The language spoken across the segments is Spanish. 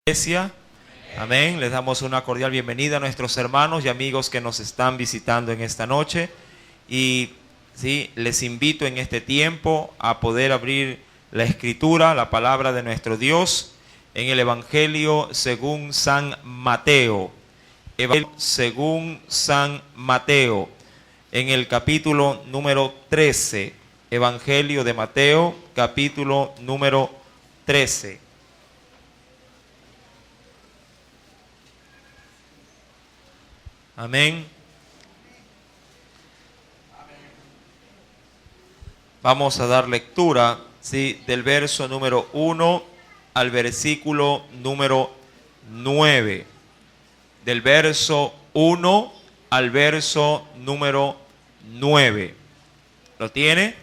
Iglesia. Amén. Les damos una cordial bienvenida a nuestros hermanos y amigos que nos están visitando en esta noche. Y sí, les invito en este tiempo a poder abrir la Escritura, la palabra de nuestro Dios, en el Evangelio según San Mateo. Evangelio según San Mateo, en el capítulo número 13. Evangelio de Mateo, capítulo número 13. Amén. Vamos a dar lectura, ¿sí?, del verso número 1 al versículo número 9. Del verso 1 al verso número 9. ¿Lo tiene?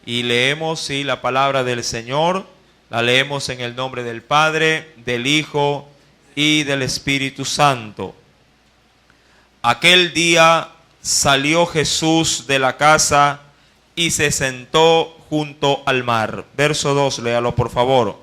Y leemos, sí, la palabra del Señor. La leemos en el nombre del Padre, del Hijo y del Espíritu Santo. Aquel día salió Jesús de la casa y se sentó junto al mar. Verso 2, léalo por favor.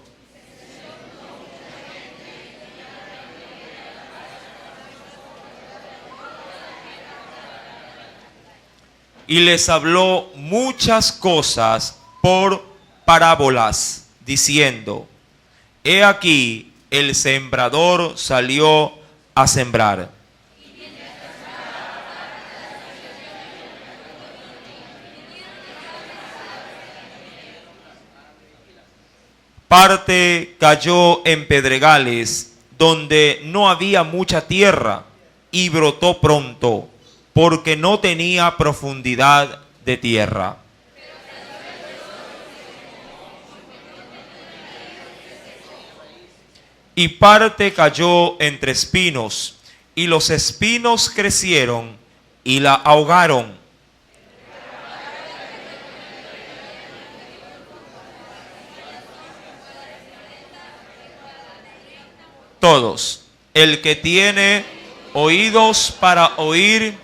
Y les habló muchas cosas por parábolas, diciendo: He aquí, el sembrador salió a sembrar. Parte cayó en pedregales, donde no había mucha tierra, y brotó pronto, porque no tenía profundidad de tierra. Y parte cayó entre espinos, y los espinos crecieron y la ahogaron. Todos, el que tiene oídos para oír,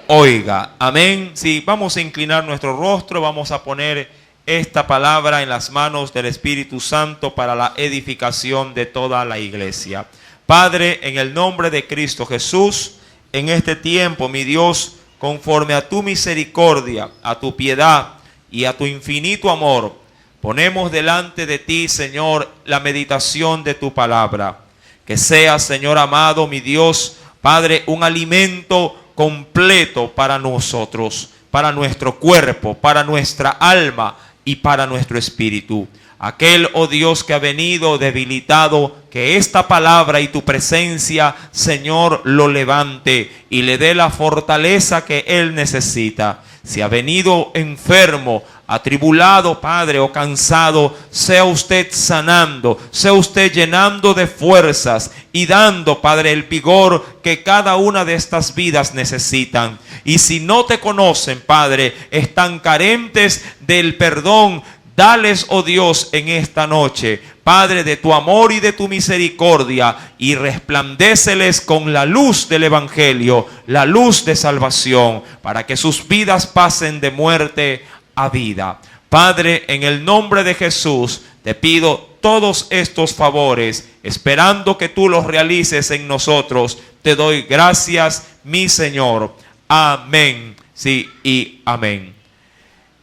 oiga. Amén. Sí, vamos a inclinar nuestro rostro, vamos a poner esta palabra en las manos del Espíritu Santo para la edificación de toda la iglesia. Padre, en el nombre de Cristo Jesús, en este tiempo, mi Dios, conforme a tu misericordia, a tu piedad y a tu infinito amor, ponemos delante de ti, Señor, la meditación de tu palabra. Que sea, Señor amado, mi Dios, Padre, un alimento completo para nosotros, para nuestro cuerpo, para nuestra alma y para nuestro espíritu. Aquel, oh Dios, que ha venido debilitado, que esta palabra y tu presencia, Señor, lo levante y le dé la fortaleza que él necesita. Si ha venido enfermo, atribulado, Padre, o cansado, sea usted sanando, sea usted llenando de fuerzas y dando, Padre, el vigor que cada una de estas vidas necesitan. Y si no te conocen, Padre, están carentes del perdón, dales, oh Dios, en esta noche, Padre, de tu amor y de tu misericordia, y resplandéceles con la luz del Evangelio, la luz de salvación, para que sus vidas pasen de muerte a vida. Padre, en el nombre de Jesús, te pido todos estos favores, esperando que tú los realices en nosotros. Te doy gracias, mi Señor. Amén. Sí y amén.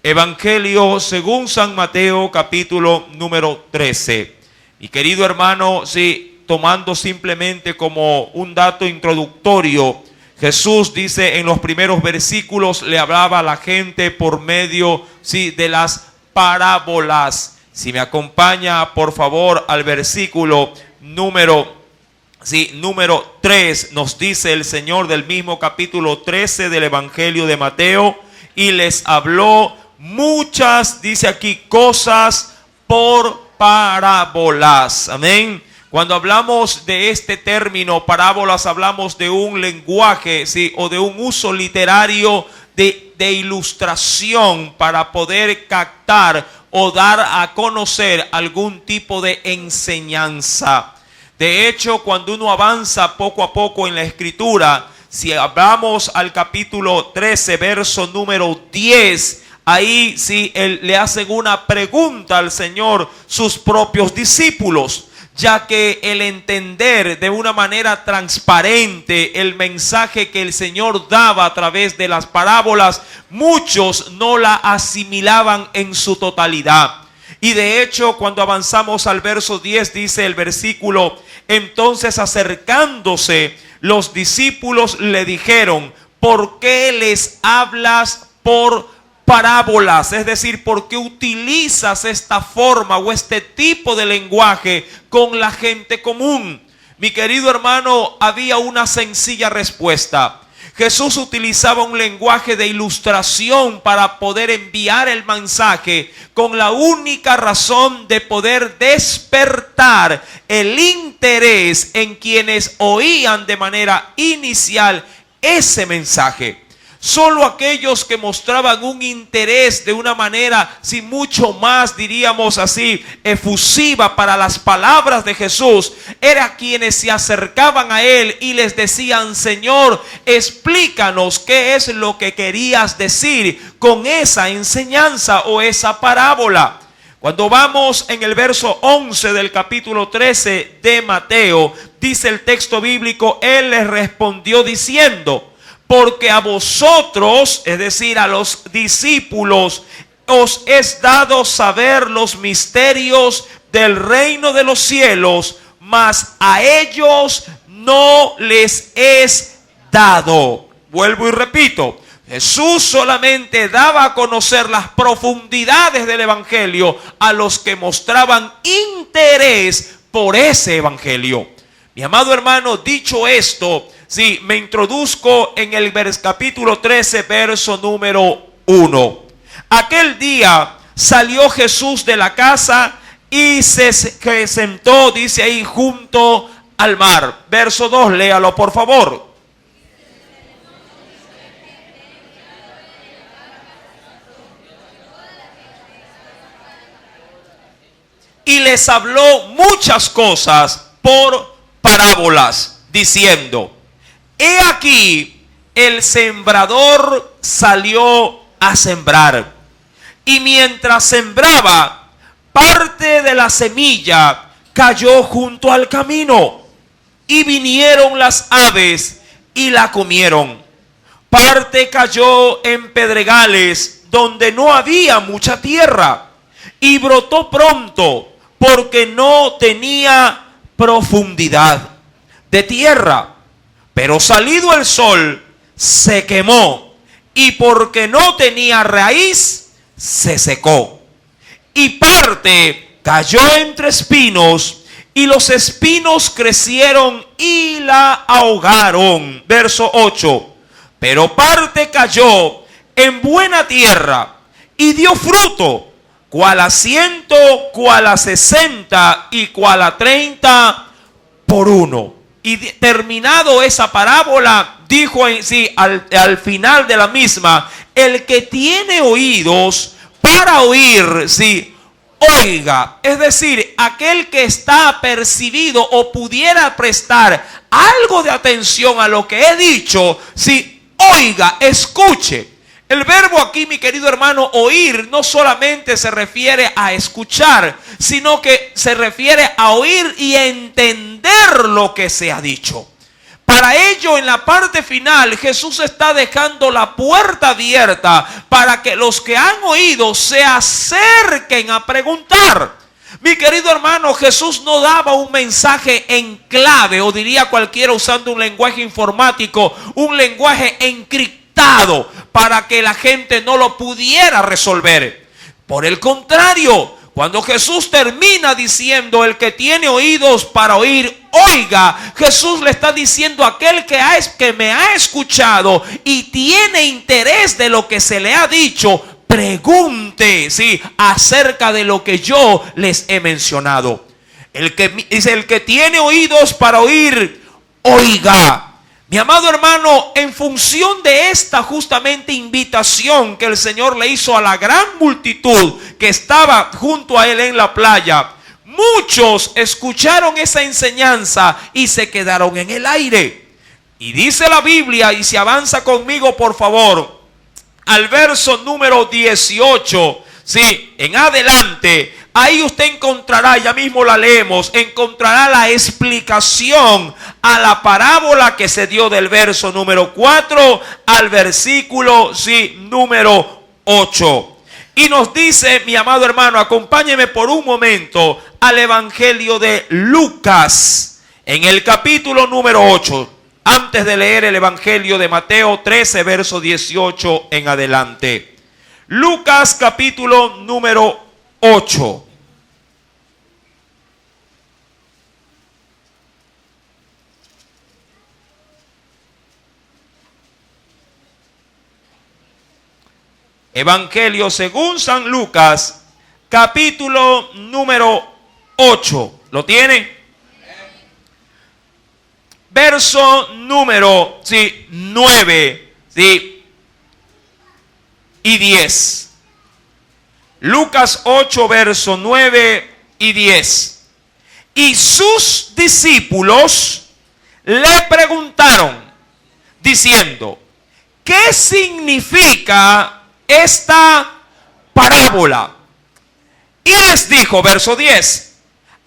Evangelio según San Mateo, capítulo número 13. Mi querido hermano, sí, tomando simplemente como un dato introductorio, Jesús dice en los primeros versículos, le hablaba a la gente por medio, sí, de las parábolas. Si me acompaña, por favor, al versículo número 3, nos dice el Señor del mismo capítulo 13 del Evangelio de Mateo, y les habló muchas, dice aquí, cosas por parábolas. Amén. Cuando hablamos de este término, parábolas, hablamos de un lenguaje, ¿sí?, o de un uso literario de ilustración para poder captar o dar a conocer algún tipo de enseñanza. De hecho, cuando uno avanza poco a poco en la Escritura, si vamos al capítulo 13, verso número 10, ahí sí le hacen una pregunta al Señor sus propios discípulos. ya que el entender de una manera transparente el mensaje que el Señor daba a través de las parábolas, muchos no la asimilaban en su totalidad. Y de hecho, cuando avanzamos al verso 10, dice el versículo: entonces acercándose los discípulos le dijeron: ¿por qué les hablas por parábolas? Es decir, ¿por qué utilizas esta forma o este tipo de lenguaje con la gente común? Mi querido hermano, había una sencilla respuesta. Jesús utilizaba un lenguaje de ilustración para poder enviar el mensaje, con la única razón de poder despertar el interés en quienes oían de manera inicial ese mensaje. Solo aquellos que mostraban un interés de una manera, sin mucho más, diríamos así, efusiva para las palabras de Jesús, eran quienes se acercaban a él y les decían: Señor, explícanos qué es lo que querías decir con esa enseñanza o esa parábola. Cuando vamos en el verso 11 del capítulo 13 de Mateo, dice el texto bíblico: él les respondió diciendo: porque a vosotros, es decir, a los discípulos, os es dado saber los misterios del reino de los cielos, mas a ellos no les es dado. Vuelvo y repito. Jesús solamente daba a conocer las profundidades del evangelio a los que mostraban interés por ese evangelio. Mi amado hermano, dicho esto, sí, me introduzco en el capítulo 13, verso número 1. Aquel día salió Jesús de la casa y se sentó, dice ahí, junto al mar. Verso 2, léalo por favor. Y les habló muchas cosas por parábolas, diciendo: he aquí, el sembrador salió a sembrar, y mientras sembraba, parte de la semilla cayó junto al camino, y vinieron las aves y la comieron. Parte cayó en pedregales, donde no había mucha tierra, y brotó pronto, porque no tenía profundidad de tierra. Pero salido el sol, se quemó, y porque no tenía raíz, se secó. Y parte cayó entre espinos, y los espinos crecieron y la ahogaron. Verso 8. Pero parte cayó en buena tierra, y dio fruto, cual a 100, cual a 60 y cual a 30 por uno. Y terminado esa parábola, dijo en sí, al final de la misma: el que tiene oídos para oír, sí, oiga. Es decir, aquel que está apercibido o pudiera prestar algo de atención a lo que he dicho, sí, oiga, escuche. El verbo aquí, mi querido hermano, oír, no solamente se refiere a escuchar, sino que se refiere a oír y entender lo que se ha dicho. Para ello, en la parte final, Jesús está dejando la puerta abierta para que los que han oído se acerquen a preguntar. Mi querido hermano, Jesús no daba un mensaje en clave, o diría cualquiera usando un lenguaje informático, un lenguaje encriptado, para que la gente no lo pudiera resolver. Por el contrario, cuando Jesús termina diciendo: el que tiene oídos para oír, oiga, Jesús le está diciendo a aquel que me ha escuchado y tiene interés de lo que se le ha dicho, pregunte, sí, acerca de lo que yo les he mencionado. El que tiene oídos para oír, oiga. Mi amado hermano, en función de esta justamente invitación que el Señor le hizo a la gran multitud que estaba junto a él en la playa, muchos escucharon esa enseñanza y se quedaron en el aire. Y dice la Biblia, y si avanza conmigo por favor, al verso número 18, sí, en adelante, Ahí usted encontrará, ya mismo la leemos, encontrará la explicación a la parábola que se dio del verso número 4 al versículo número 8. Y nos dice, mi amado hermano, acompáñeme por un momento al Evangelio de Lucas, en el capítulo número 8, antes de leer el Evangelio de Mateo 13, verso 18 en adelante. Lucas capítulo número 8. Evangelio según San Lucas, capítulo número 8. ¿Lo tiene? Verso número 9 y 10. Lucas 8, verso 9 y 10. Y sus discípulos le preguntaron, diciendo, ¿qué significa esta parábola? Y les dijo, verso 10,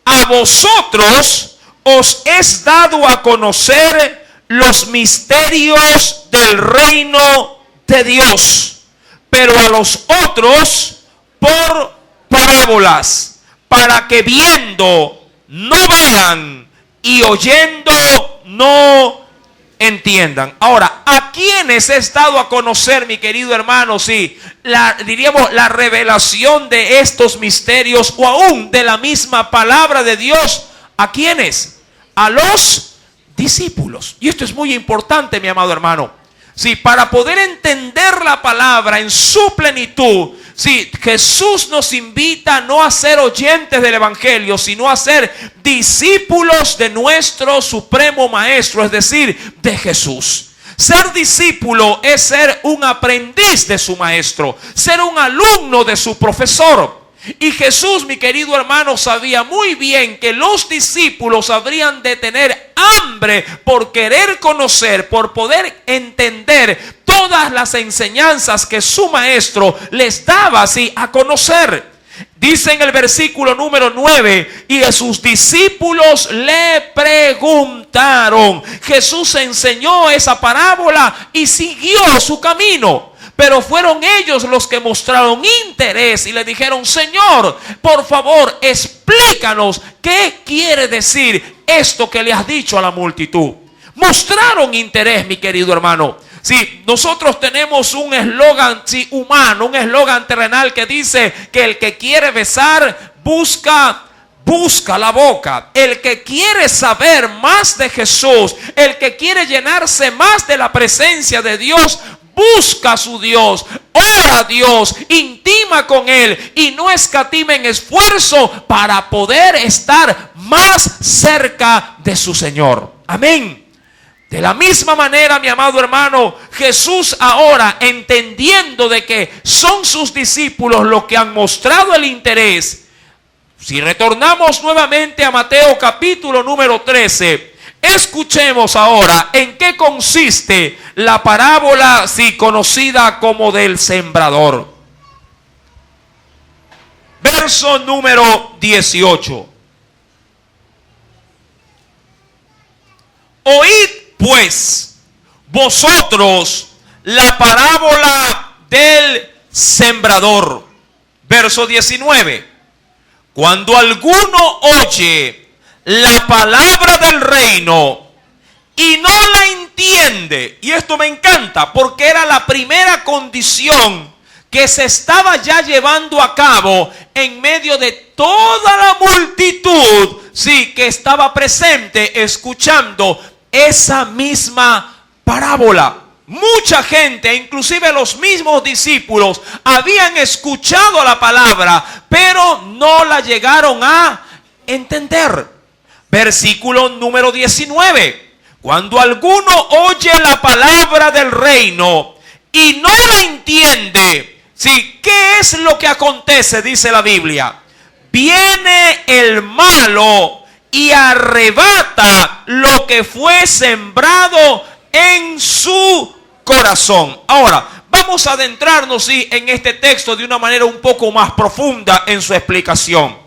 a vosotros os es dado a conocer los misterios del reino de Dios, pero a los otros por parábolas, para que viendo no vean y oyendo no entiendan. Ahora, ¿a quiénes es dado a conocer, mi querido hermano? Diríamos la revelación de estos misterios o aún de la misma palabra de Dios. ¿A quiénes? A los discípulos. Y esto es muy importante, mi amado hermano. Para poder entender la palabra en su plenitud, Jesús nos invita no a ser oyentes del Evangelio, sino a ser discípulos de nuestro supremo Maestro, es decir, de Jesús. Ser discípulo es ser un aprendiz de su Maestro, ser un alumno de su profesor. Y Jesús, mi querido hermano, sabía muy bien que los discípulos habrían de tener hambre por querer conocer, por poder entender todas las enseñanzas que su maestro les daba así a conocer. Dice en el versículo número 9, y a sus discípulos le preguntaron. Jesús enseñó esa parábola y siguió su camino. Pero fueron ellos los que mostraron interés y le dijeron, Señor, por favor, explícanos qué quiere decir esto que le has dicho a la multitud. Mostraron interés, mi querido hermano. Nosotros tenemos un eslogan humano, un eslogan terrenal que dice que el que quiere besar, busca la boca. El que quiere saber más de Jesús, el que quiere llenarse más de la presencia de Dios, busca a su Dios, ora a Dios, intima con Él y no escatima en esfuerzo para poder estar más cerca de su Señor. Amén. De la misma manera, mi amado hermano, Jesús ahora, entendiendo de que son sus discípulos los que han mostrado el interés. Si retornamos nuevamente a Mateo capítulo número 13, escuchemos ahora en qué consiste la parábola conocida como del sembrador. Verso número 18. Oíd pues vosotros la parábola del sembrador. Verso 19. Cuando alguno oye la palabra del reino y no la entiende, y esto me encanta porque era la primera condición que se estaba ya llevando a cabo en medio de toda la multitud, que estaba presente escuchando esa misma parábola. Mucha gente, inclusive los mismos discípulos, habían escuchado la palabra, pero no la llegaron a entender. Versículo número 19. Cuando alguno oye la palabra del reino y no la entiende, ¿qué es lo que acontece? Dice la Biblia. Viene el malo y arrebata lo que fue sembrado en su corazón. Ahora, vamos vamos a adentrarnos en este texto de una manera un poco más profunda en su explicación.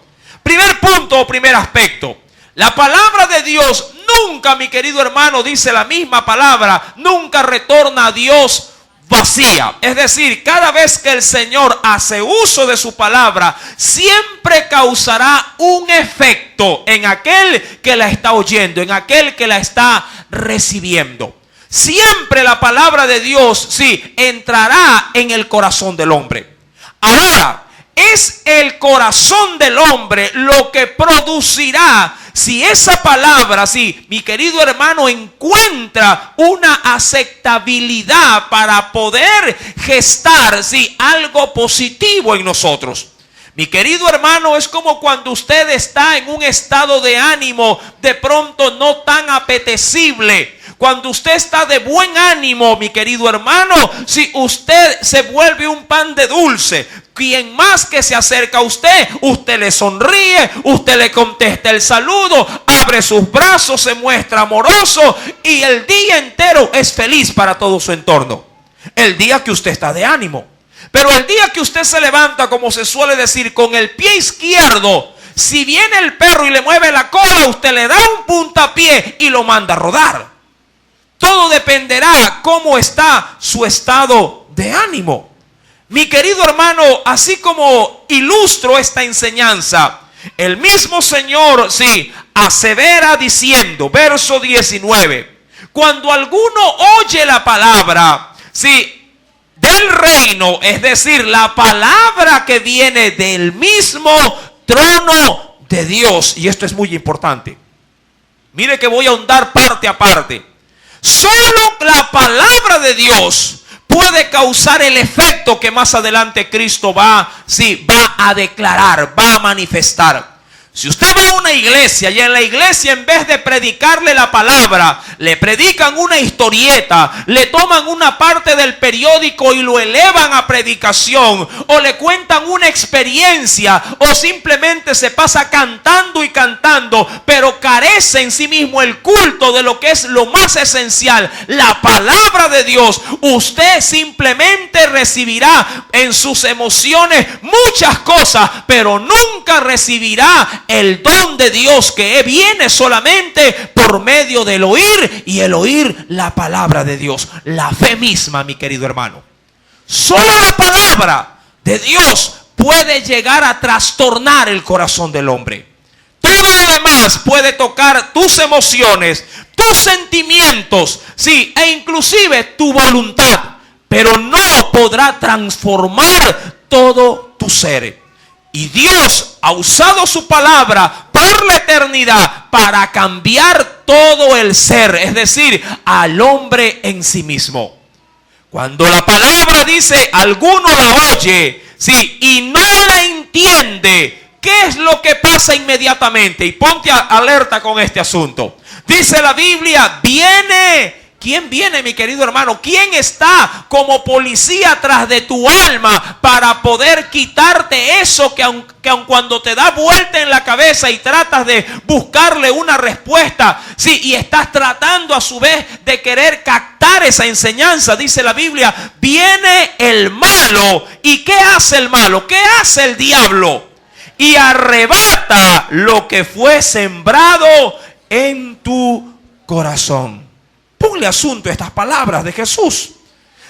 Primer punto o primer aspecto. La palabra de Dios nunca, mi querido hermano, dice la misma palabra, nunca retorna a Dios vacía. Es decir, cada vez que el Señor hace uso de su palabra, siempre causará un efecto en aquel que la está oyendo, en aquel que la está recibiendo. Siempre la palabra de Dios, entrará en el corazón del hombre. Ahora, es el corazón del hombre lo que producirá si esa palabra, mi querido hermano, encuentra una aceptabilidad para poder gestar, algo positivo en nosotros. Mi querido hermano, es como cuando usted está en un estado de ánimo de pronto no tan apetecible. Cuando usted está de buen ánimo, mi querido hermano, si usted se vuelve un pan de dulce, quien más que se acerca a usted, usted le sonríe, usted le contesta el saludo, abre sus brazos, se muestra amoroso y el día entero es feliz para todo su entorno. El día que usted está de ánimo. Pero el día que usted se levanta, como se suele decir, con el pie izquierdo, si viene el perro y le mueve la cola, usted le da un puntapié y lo manda a rodar. Todo dependerá cómo está su estado de ánimo. Mi querido hermano, así como ilustro esta enseñanza, el mismo Señor, asevera diciendo, verso 19, cuando alguno oye la palabra, del reino, es decir, la palabra que viene del mismo trono de Dios, y esto es muy importante. Mire que voy a ahondar parte a parte. Solo la palabra de Dios puede causar el efecto que más adelante Cristo va a declarar, va a manifestar. Si usted va a una iglesia y en la iglesia, en vez de predicarle la palabra, le predican una historieta, le toman una parte del periódico y lo elevan a predicación, o le cuentan una experiencia, o simplemente se pasa cantando y cantando, pero carece en sí mismo el culto de lo que es lo más esencial, la palabra de Dios, usted simplemente recibirá en sus emociones muchas cosas, pero nunca recibirá el don de Dios que viene solamente por medio del oír, y el oír la palabra de Dios, la fe misma, mi querido hermano. Solo la palabra de Dios puede llegar a trastornar el corazón del hombre. Todo lo demás puede tocar tus emociones, tus sentimientos, e inclusive tu voluntad, pero no podrá transformar todo tu ser. Y Dios ha usado su palabra por la eternidad para cambiar todo el ser, es decir, al hombre en sí mismo. Cuando la palabra dice, alguno la oye, y no la entiende, ¿qué es lo que pasa inmediatamente? Y ponte alerta con este asunto. Dice la Biblia, viene. ¿Quién viene, mi querido hermano? ¿Quién está como policía tras de tu alma para poder quitarte eso que aun cuando te da vuelta en la cabeza y tratas de buscarle una respuesta, y estás tratando a su vez de querer captar esa enseñanza? Dice la Biblia, viene el malo. ¿Y qué hace el malo? ¿Qué hace el diablo? Y arrebata lo que fue sembrado en tu corazón. Ponle asunto a estas palabras de Jesús,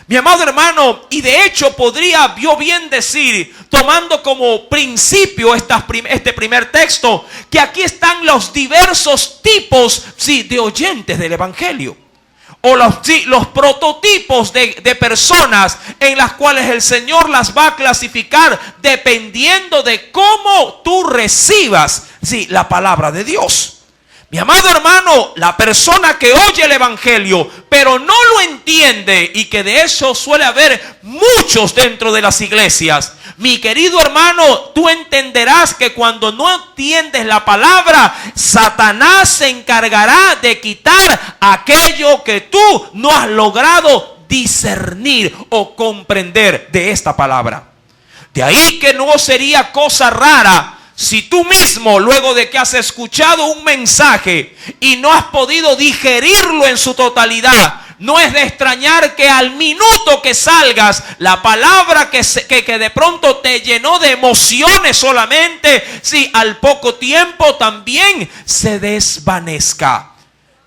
mi amado hermano, y de hecho podría yo bien decir, tomando como principio este primer texto, que aquí están los diversos tipos de oyentes del evangelio, o los prototipos de personas en las cuales el Señor las va a clasificar dependiendo de cómo tú recibas la palabra de Dios. Mi amado hermano, la persona que oye el evangelio pero no lo entiende, y que de eso suele haber muchos dentro de las iglesias, mi querido hermano, tú entenderás que cuando no entiendes la palabra, Satanás se encargará de quitar aquello que tú no has logrado discernir o comprender de esta palabra. De ahí que no sería cosa rara si tú mismo, luego de que has escuchado un mensaje y no has podido digerirlo en su totalidad, no es de extrañar que al minuto que salgas, la palabra que de pronto te llenó de emociones solamente, sí, al poco tiempo también se desvanezca.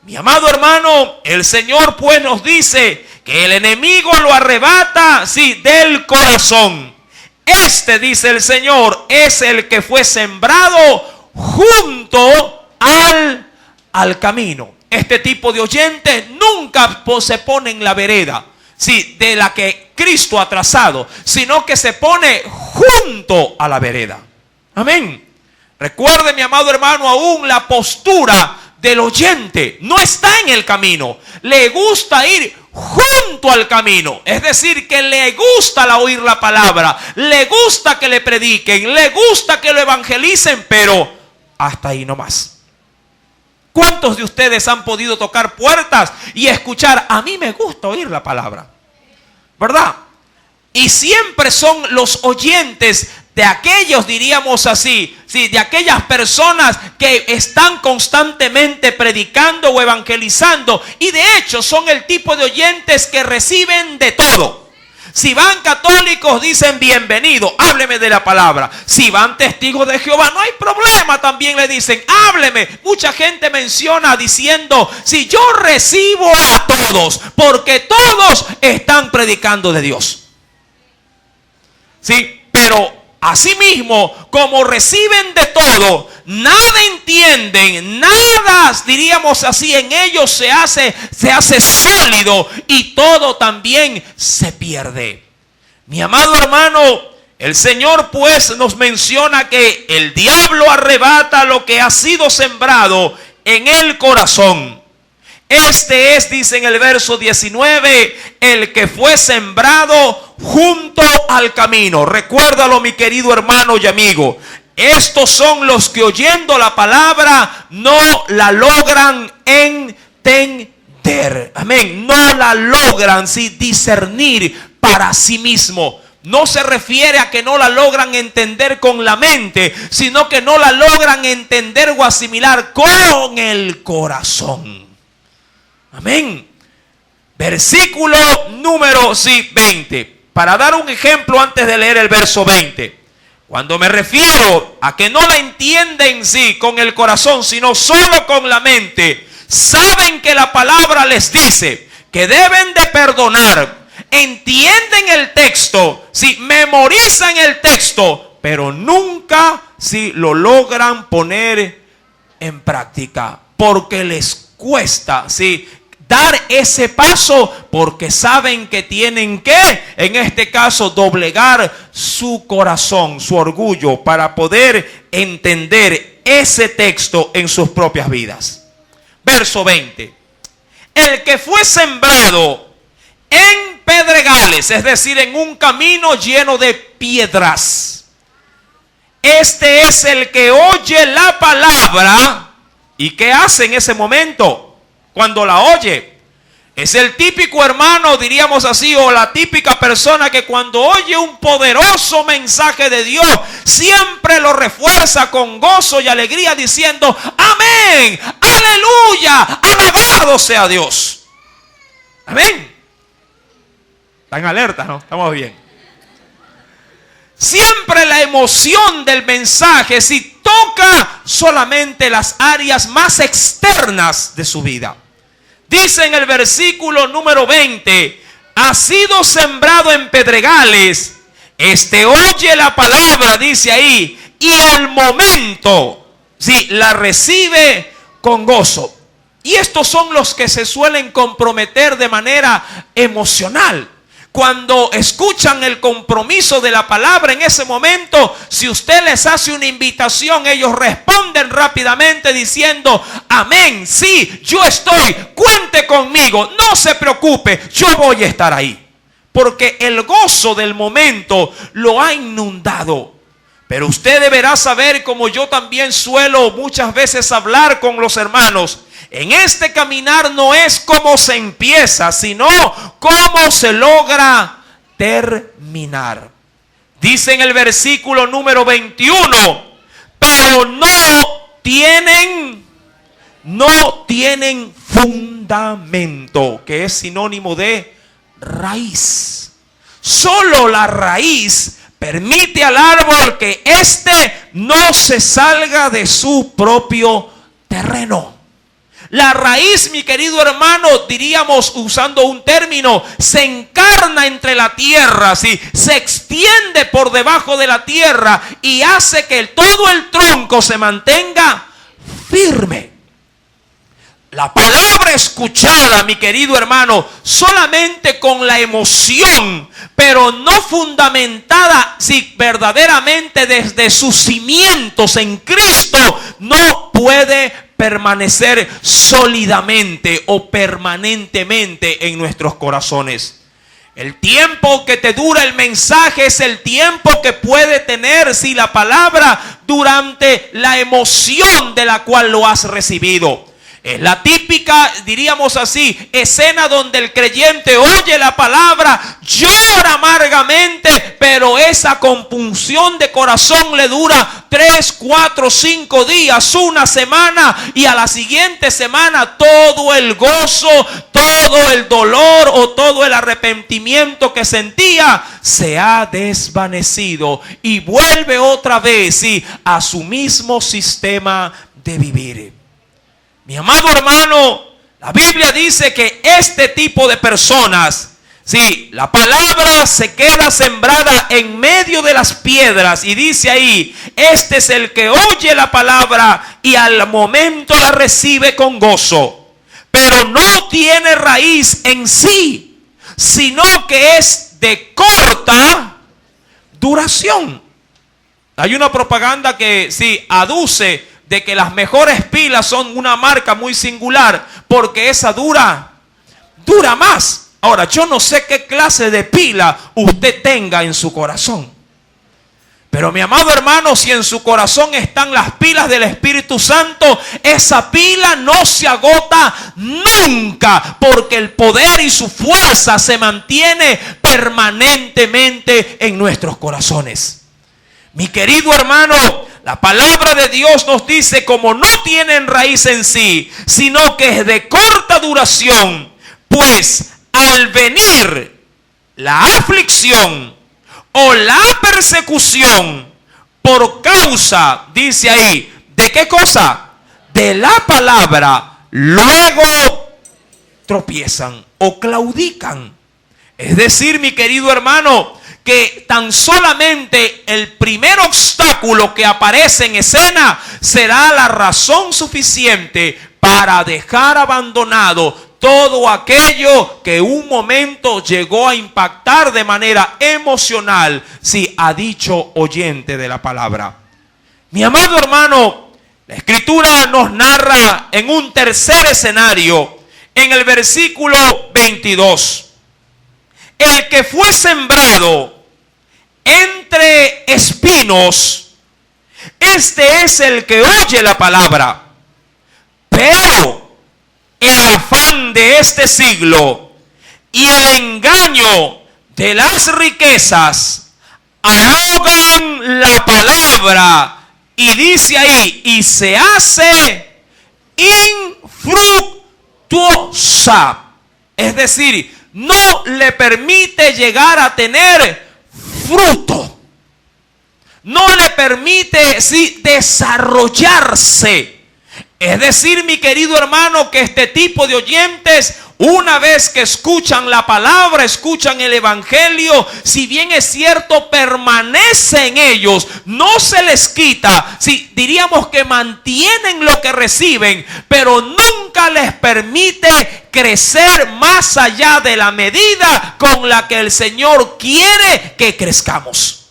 Mi amado hermano, el Señor pues nos dice que el enemigo lo arrebata, sí, del corazón. Este, dice el Señor, es el que fue sembrado junto al camino. Este tipo de oyentes nunca se pone en la vereda, sí, de la que Cristo ha trazado, sino que se pone junto a la vereda. Amén. Recuerde, mi amado hermano, aún la postura del oyente no está en el camino. Le gusta ir junto al camino. Es decir, que le gusta oír la palabra, le gusta que le prediquen, le gusta que lo evangelicen, pero hasta ahí nomás. ¿Cuántos de ustedes han podido tocar puertas y escuchar? A mí me gusta oír la palabra, ¿verdad? Y siempre son los oyentes de aquellos, diríamos así, sí, de aquellas personas que están constantemente predicando o evangelizando. Y de hecho son el tipo de oyentes que reciben de todo. Si van católicos, dicen bienvenido, hábleme de la palabra. Si van testigos de Jehová, no hay problema, también le dicen, hábleme. Mucha gente menciona diciendo, si yo recibo a todos, porque todos están predicando de Dios. Sí, pero asimismo, como reciben de todo, nada entienden, nada, diríamos así, en ellos se hace sólido y todo también se pierde. Mi amado hermano, el Señor pues nos menciona que el diablo arrebata lo que ha sido sembrado en el corazón. Este es, dice en el verso 19, el que fue sembrado junto al camino. Recuérdalo, mi querido hermano y amigo. Estos son los que oyendo la palabra no la logran entender. Amén. No la logran discernir para sí mismo. No se refiere a que no la logran entender con la mente, sino que no la logran entender o asimilar con el corazón. Amén. Versículo número 20. Para dar un ejemplo antes de leer el verso 20. Cuando me refiero a que no la entienden con el corazón, sino solo con la mente, saben que la palabra les dice que deben de perdonar, entienden el texto, memorizan el texto, pero nunca lo logran poner en práctica, porque les cuesta, dar ese paso, porque saben que tienen que, en este caso, doblegar su corazón, su orgullo, para poder entender ese texto en sus propias vidas. Verso 20. El que fue sembrado en pedregales, es decir, en un camino lleno de piedras. Este es el que oye la palabra. ¿Y qué hace en ese momento? Cuando la oye, es el típico hermano, diríamos así, o la típica persona que cuando oye un poderoso mensaje de Dios, siempre lo refuerza con gozo y alegría diciendo, amén, aleluya, alabado sea Dios. Amén. Están alertas, ¿no? Estamos bien. Siempre la emoción del mensaje toca solamente las áreas más externas de su vida. Dice en el versículo número 20, ha sido sembrado en pedregales, oye la palabra, dice ahí, y al momento, la recibe con gozo. Y estos son los que se suelen comprometer de manera emocional. Cuando escuchan el compromiso de la palabra, en ese momento, si usted les hace una invitación, ellos responden rápidamente diciendo, amén, sí, yo estoy, cuente conmigo, no se preocupe, yo voy a estar ahí. Porque el gozo del momento lo ha inundado. Pero usted deberá saber, como yo también suelo muchas veces hablar con los hermanos, en este caminar no es cómo se empieza, sino cómo se logra terminar. Dice en el versículo número 21, pero no tienen fundamento. fundamento, que es sinónimo de raíz. Solo la raíz permite al árbol que éste no se salga de su propio terreno. La raíz, mi querido hermano, diríamos usando un término, se encarna entre la tierra, ¿sí? Se extiende por debajo de la tierra y hace que todo el tronco se mantenga firme. La palabra escuchada, mi querido hermano, solamente con la emoción, pero no fundamentada, si verdaderamente desde sus cimientos en Cristo, no puede permanecer sólidamente o permanentemente en nuestros corazones. El tiempo que te dura el mensaje es el tiempo que puede tener si la palabra durante la emoción de la cual lo has recibido. Es la típica, diríamos así, escena donde el creyente oye la palabra, llora amargamente, pero esa compunción de corazón le dura 3, 4, 5 días, una semana, y a la siguiente semana todo el gozo, todo el dolor o todo el arrepentimiento que sentía se ha desvanecido y vuelve otra vez, sí, a su mismo sistema de vivir. Mi amado hermano, la Biblia dice que este tipo de personas, sí, la palabra se queda sembrada en medio de las piedras y dice ahí, este es el que oye la palabra y al momento la recibe con gozo, pero no tiene raíz en sí, sino que es de corta duración. Hay una propaganda que sí aduce de que las mejores pilas son una marca muy singular, porque esa dura más. Ahora, yo no sé qué clase de pila usted tenga en su corazón, pero mi amado hermano, si en su corazón están las pilas del Espíritu Santo, esa pila no se agota nunca, porque el poder y su fuerza se mantiene permanentemente en nuestros corazones. Mi querido hermano, la palabra de Dios nos dice, como no tienen raíz en sí, sino que es de corta duración, pues al venir la aflicción o la persecución por causa, dice ahí, ¿de qué cosa? De la palabra, luego tropiezan o claudican. Es decir, mi querido hermano, que tan solamente el primer obstáculo que aparece en escena será la razón suficiente para dejar abandonado todo aquello que un momento llegó a impactar de manera emocional, si a dicho oyente de la palabra. Mi amado hermano, la Escritura nos narra en un tercer escenario, en el versículo 22. El que fue sembrado entre espinos, este es el que oye la palabra, pero el afán de este siglo y el engaño de las riquezas ahogan la palabra, y dice ahí, y se hace infructuosa. Es decir, no le permite llegar a tener fruto. No le permite desarrollarse. Es decir, mi querido hermano, que este tipo de oyentes, una vez que escuchan la palabra, escuchan el evangelio, si bien es cierto, permanece en ellos, no se les quita, diríamos que mantienen lo que reciben, pero nunca les permite crecer más allá de la medida con la que el Señor quiere que crezcamos.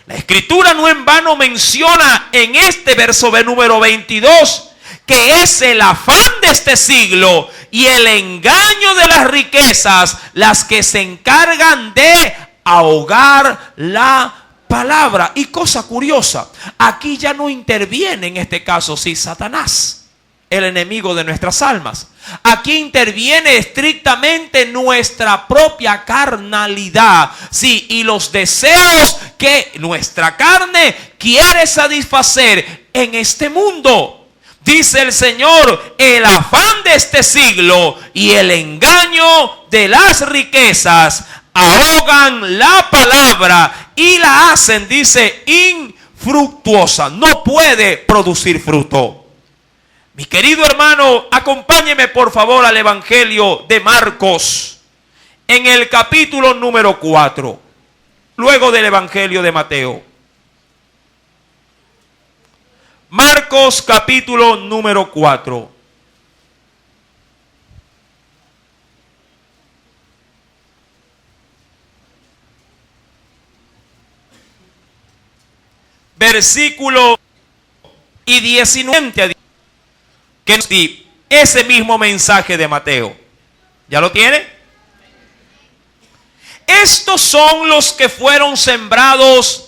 La Escritura no en vano menciona en este verso número 22 que es el afán de este siglo y el engaño de las riquezas las que se encargan de ahogar la palabra. Y cosa curiosa, aquí ya no interviene en este caso Satanás, el enemigo de nuestras almas. Aquí interviene estrictamente nuestra propia carnalidad, y los deseos que nuestra carne quiere satisfacer en este mundo. Dice el Señor, el afán de este siglo y el engaño de las riquezas ahogan la palabra y la hacen, dice, infructuosa. No puede producir fruto. Mi querido hermano, acompáñeme por favor al Evangelio de Marcos, en el capítulo número 4, luego del Evangelio de Mateo. Marcos capítulo número 4. Versículo y 19. Que ese mismo mensaje de Mateo. ¿Ya lo tiene? Estos son los que fueron sembrados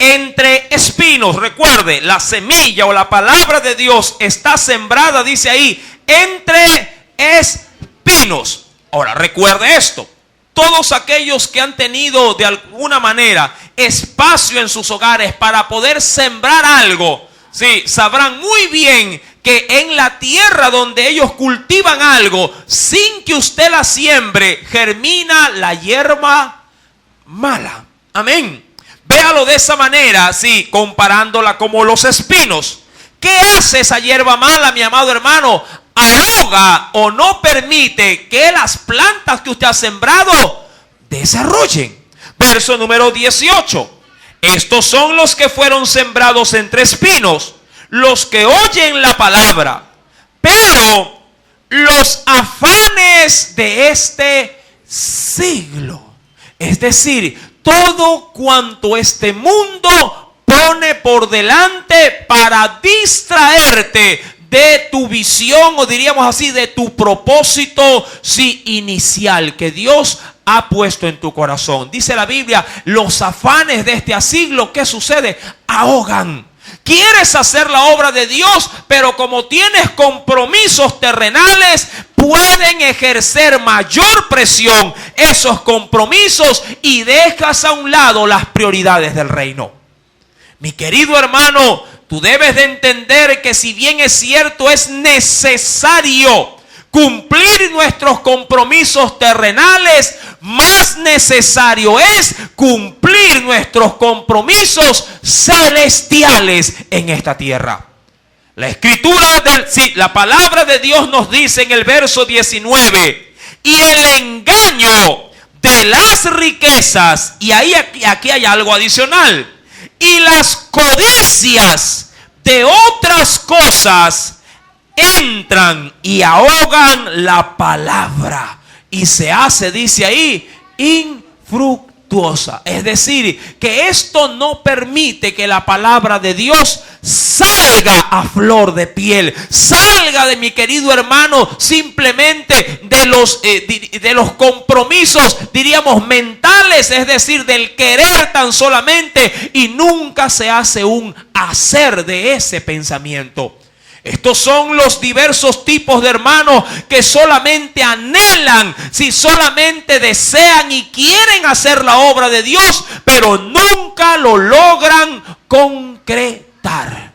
entre espinos. Recuerde, la semilla o la palabra de Dios está sembrada, dice ahí, entre espinos. Ahora, recuerde esto. Todos aquellos que han tenido de alguna manera espacio en sus hogares para poder sembrar algo, sí, sabrán muy bien que en la tierra donde ellos cultivan algo, sin que usted la siembre, germina la hierba mala. Amén. Véalo de esa manera, sí, comparándola como los espinos. ¿Qué hace esa hierba mala, mi amado hermano? Ahoga o no permite que las plantas que usted ha sembrado desarrollen. Verso número 18. Estos son los que fueron sembrados entre espinos, los que oyen la palabra, pero los afanes de este siglo, es decir, todo cuanto este mundo pone por delante para distraerte de tu visión, o diríamos así, de tu propósito, sí, inicial que Dios ha puesto en tu corazón. Dice la Biblia, los afanes de este siglo, ¿qué sucede? Ahogan. Quieres hacer la obra de Dios, pero como tienes compromisos terrenales, pueden ejercer mayor presión esos compromisos y dejas a un lado las prioridades del reino. Mi querido hermano, tú debes de entender que si bien es cierto, es necesario cumplir nuestros compromisos terrenales, más necesario es cumplir nuestros compromisos celestiales en esta tierra. La escritura, la palabra de Dios nos dice en el verso 19, y el engaño de las riquezas, y aquí hay algo adicional, y las codicias de otras cosas entran y ahogan la palabra y se hace, dice ahí, infructuosa. Es decir, que esto no permite que la palabra de Dios salga a flor de piel, salga de mi querido hermano simplemente de los compromisos, diríamos, mentales, es decir, del querer tan solamente, y nunca se hace un hacer de ese pensamiento. Estos son los diversos tipos de hermanos que solamente anhelan, si solamente desean y quieren hacer la obra de Dios, pero nunca lo logran concretar.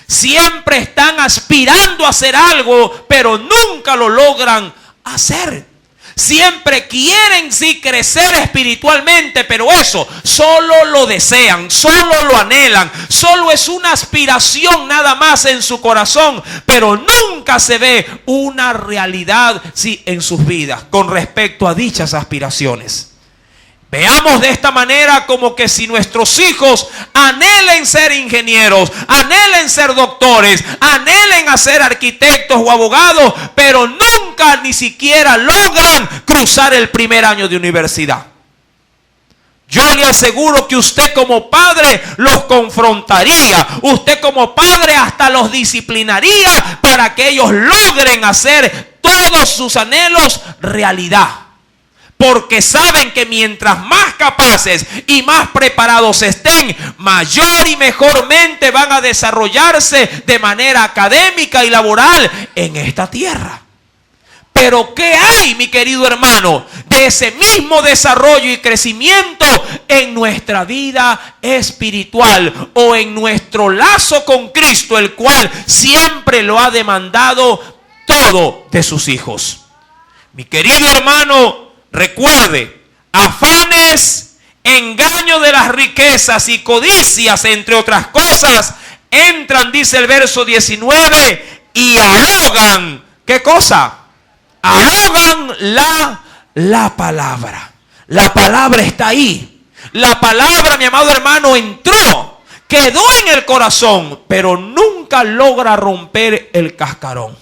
Siempre están aspirando a hacer algo, pero nunca lo logran hacer. Siempre quieren sí crecer espiritualmente, pero eso solo lo desean, solo lo anhelan, solo es una aspiración nada más en su corazón, pero nunca se ve una realidad sí en sus vidas con respecto a dichas aspiraciones. Veamos de esta manera como que si nuestros hijos anhelen ser ingenieros, anhelen ser doctores, anhelen a ser arquitectos o abogados, pero nunca ni siquiera logran cruzar el primer año de universidad. Yo le aseguro que usted como padre los confrontaría, usted como padre hasta los disciplinaría para que ellos logren hacer todos sus anhelos realidad. Porque saben que mientras más capaces y más preparados estén, mayor y mejormente van a desarrollarse de manera académica y laboral en esta tierra. Pero ¿qué hay, mi querido hermano, de ese mismo desarrollo y crecimiento en nuestra vida espiritual o en nuestro lazo con Cristo, el cual siempre lo ha demandado todo de sus hijos? Mi querido hermano, recuerde, afanes, engaño de las riquezas y codicias, entre otras cosas, entran, dice el verso 19, y ahogan. ¿Qué cosa? Ahogan la palabra. La palabra está ahí. La palabra, mi amado hermano, entró, quedó en el corazón, pero nunca logra romper el cascarón.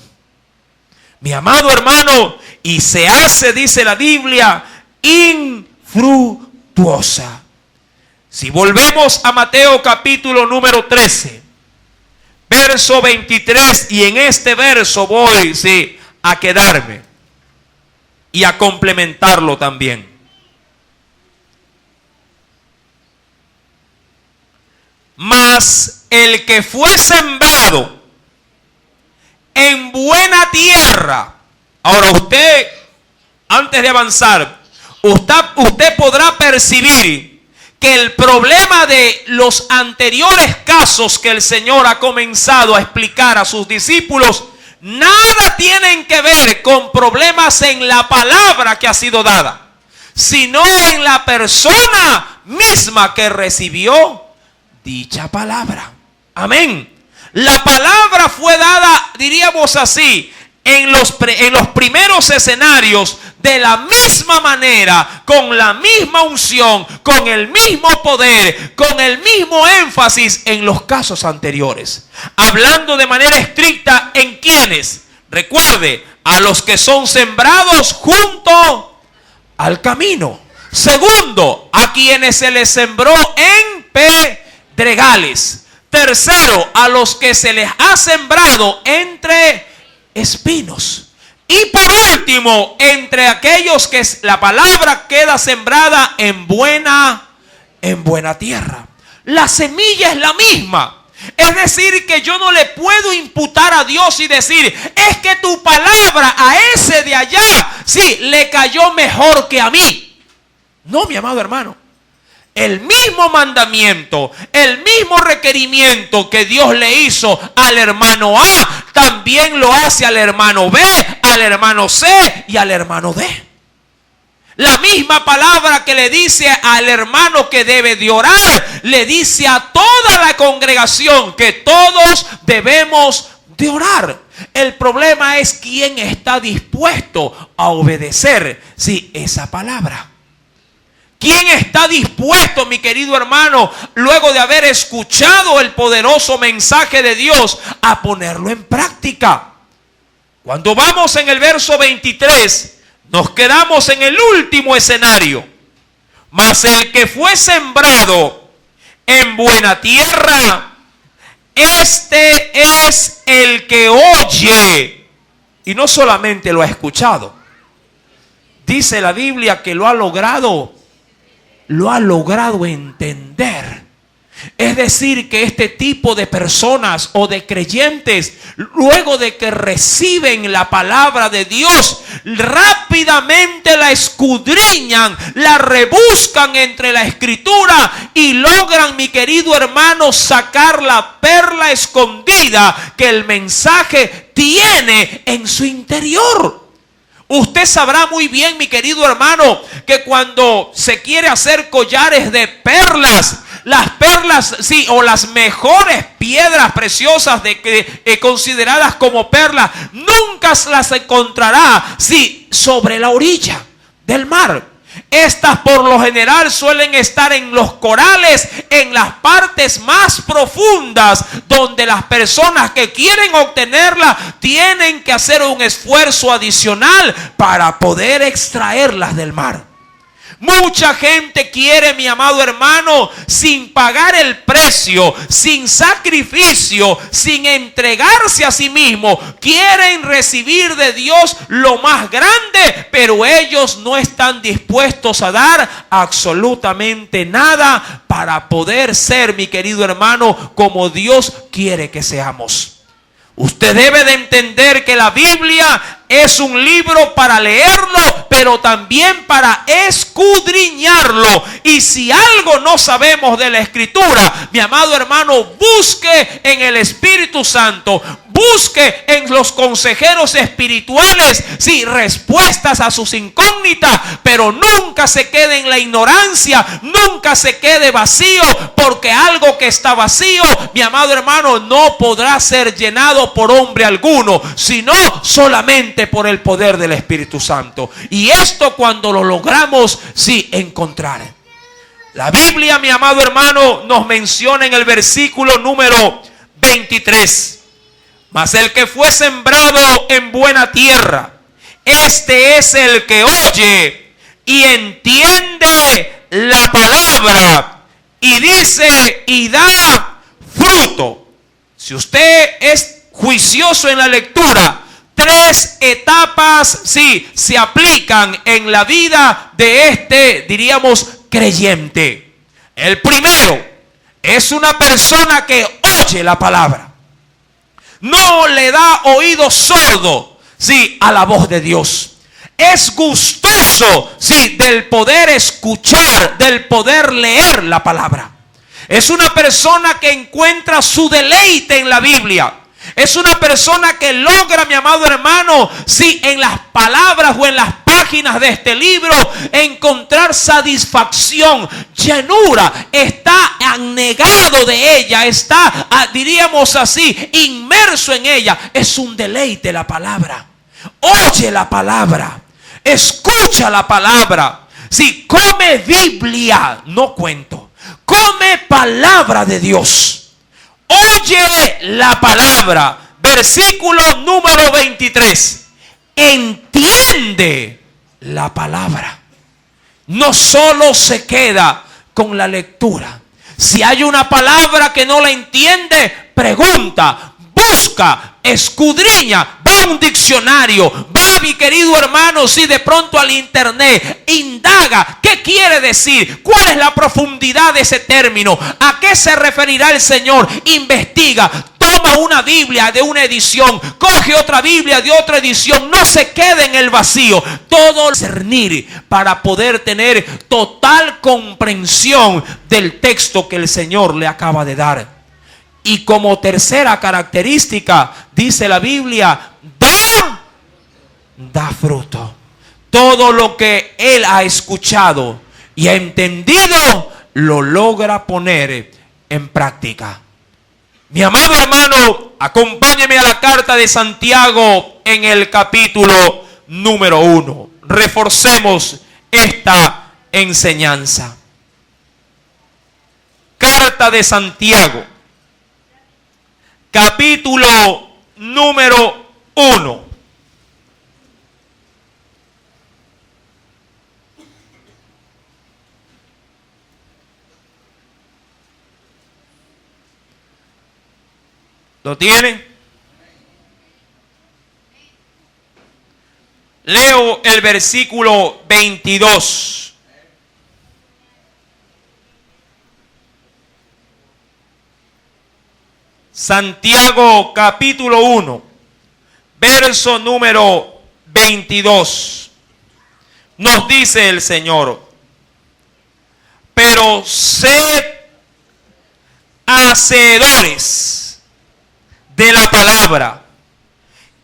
Mi amado hermano, y se hace, dice la Biblia, infructuosa. Si volvemos a Mateo capítulo número 13, verso 23, y en este verso voy a quedarme y a complementarlo también. Mas el que fue sembrado en buena tierra. Ahora usted, antes de avanzar, usted podrá percibir que el problema de los anteriores casos que el Señor ha comenzado a explicar a sus discípulos nada tienen que ver con problemas en la palabra que ha sido dada, sino en la persona misma que recibió dicha palabra. Amén. La palabra fue dada, diríamos así, en los primeros escenarios de la misma manera, con la misma unción, con el mismo poder, con el mismo énfasis en los casos anteriores. Hablando de manera estricta en quienes, recuerde, a los que son sembrados junto al camino. Segundo, a quienes se les sembró en pedregales. Tercero, a los que se les ha sembrado entre espinos. Y por último, entre aquellos que la palabra queda sembrada en buena tierra. La semilla es la misma. Es decir, que yo no le puedo imputar a Dios y decir, es que tu palabra a ese de allá, sí, le cayó mejor que a mí. No, mi amado hermano. El mismo mandamiento, el mismo requerimiento que Dios le hizo al hermano A, también lo hace al hermano B, al hermano C y al hermano D. La misma palabra que le dice al hermano que debe de orar, le dice a toda la congregación que todos debemos de orar. El problema es quién está dispuesto a obedecer, sí, esa palabra. ¿Quién está dispuesto, mi querido hermano, luego de haber escuchado el poderoso mensaje de Dios, a ponerlo en práctica? Cuando vamos en el verso 23, nos quedamos en el último escenario. Mas el que fue sembrado en buena tierra, este es el que oye. Y no solamente lo ha escuchado. Dice la Biblia que lo ha logrado entender. Es decir, que este tipo de personas o de creyentes, luego de que reciben la palabra de Dios, rápidamente la escudriñan, la rebuscan entre la escritura y logran, mi querido hermano, sacar la perla escondida que el mensaje tiene en su interior. Usted sabrá muy bien, mi querido hermano, que cuando se quiere hacer collares de perlas, las perlas, sí, o las mejores piedras preciosas consideradas como perlas, nunca las encontrará, sí, sobre la orilla del mar. Estas por lo general suelen estar en los corales, en las partes más profundas, donde las personas que quieren obtenerlas tienen que hacer un esfuerzo adicional para poder extraerlas del mar. Mucha gente quiere, mi amado hermano, sin pagar el precio, sin sacrificio, sin entregarse a sí mismo. Quieren recibir de Dios lo más grande, pero ellos no están dispuestos a dar absolutamente nada para poder ser, mi querido hermano, como Dios quiere que seamos. Usted debe de entender que la Biblia es un libro para leerlo, pero también para escudriñarlo. Y si algo no sabemos de la Escritura, mi amado hermano, busque en el Espíritu Santo, busque en los consejeros espirituales, sí, respuestas a sus incógnitas, pero nunca se quede en la ignorancia, nunca se quede vacío, porque algo que está vacío, mi amado hermano, no podrá ser llenado por hombre alguno, sino solamente por el poder del Espíritu Santo. Y esto cuando lo logramos, sí, encontrar. La Biblia, mi amado hermano, nos menciona en el versículo número 23. Mas el que fue sembrado en buena tierra, este es el que oye y entiende la palabra. Y dice, y da fruto. Si usted es juicioso en la lectura, 3 etapas, sí, se aplican en la vida de este, diríamos, creyente. El primero es una persona que oye la palabra. No le da oído sordo, sí, a la voz de Dios. Es gustoso, sí, del poder escuchar, del poder leer la palabra. Es una persona que encuentra su deleite en la Biblia. Es una persona que logra, mi amado hermano, sí, en las palabras o en las páginas de este libro, encontrar satisfacción, llenura. Está anegado de ella, está, diríamos así, inmerso en ella. Es un deleite la palabra. Oye la palabra, escucha la palabra. Sí, come Biblia, no cuento. Come palabra de Dios. Oye la palabra. Versículo número 23. Entiende la palabra. No solo se queda con la lectura. Si hay una palabra que no la entiende, pregunta, busca, escudriña, va a un diccionario, va, mi querido hermano, si de pronto al internet, indaga, ¿qué quiere decir? ¿Cuál es la profundidad de ese término? ¿A qué se referirá el Señor? Investiga, toma una Biblia de una edición, coge otra Biblia de otra edición, no se quede en el vacío, todo discernir para poder tener total comprensión del texto que el Señor le acaba de dar. Y como tercera característica, dice la Biblia, da fruto. Todo lo que él ha escuchado y ha entendido, lo logra poner en práctica. Mi amado hermano, acompáñeme a la carta de Santiago en el capítulo número 1. Reforcemos esta enseñanza. Carta de Santiago, capítulo número 1. ¿Lo tiene? Leo el versículo 22. Santiago capítulo 1, verso número 22. Nos dice el Señor: pero sed hacedores de la palabra,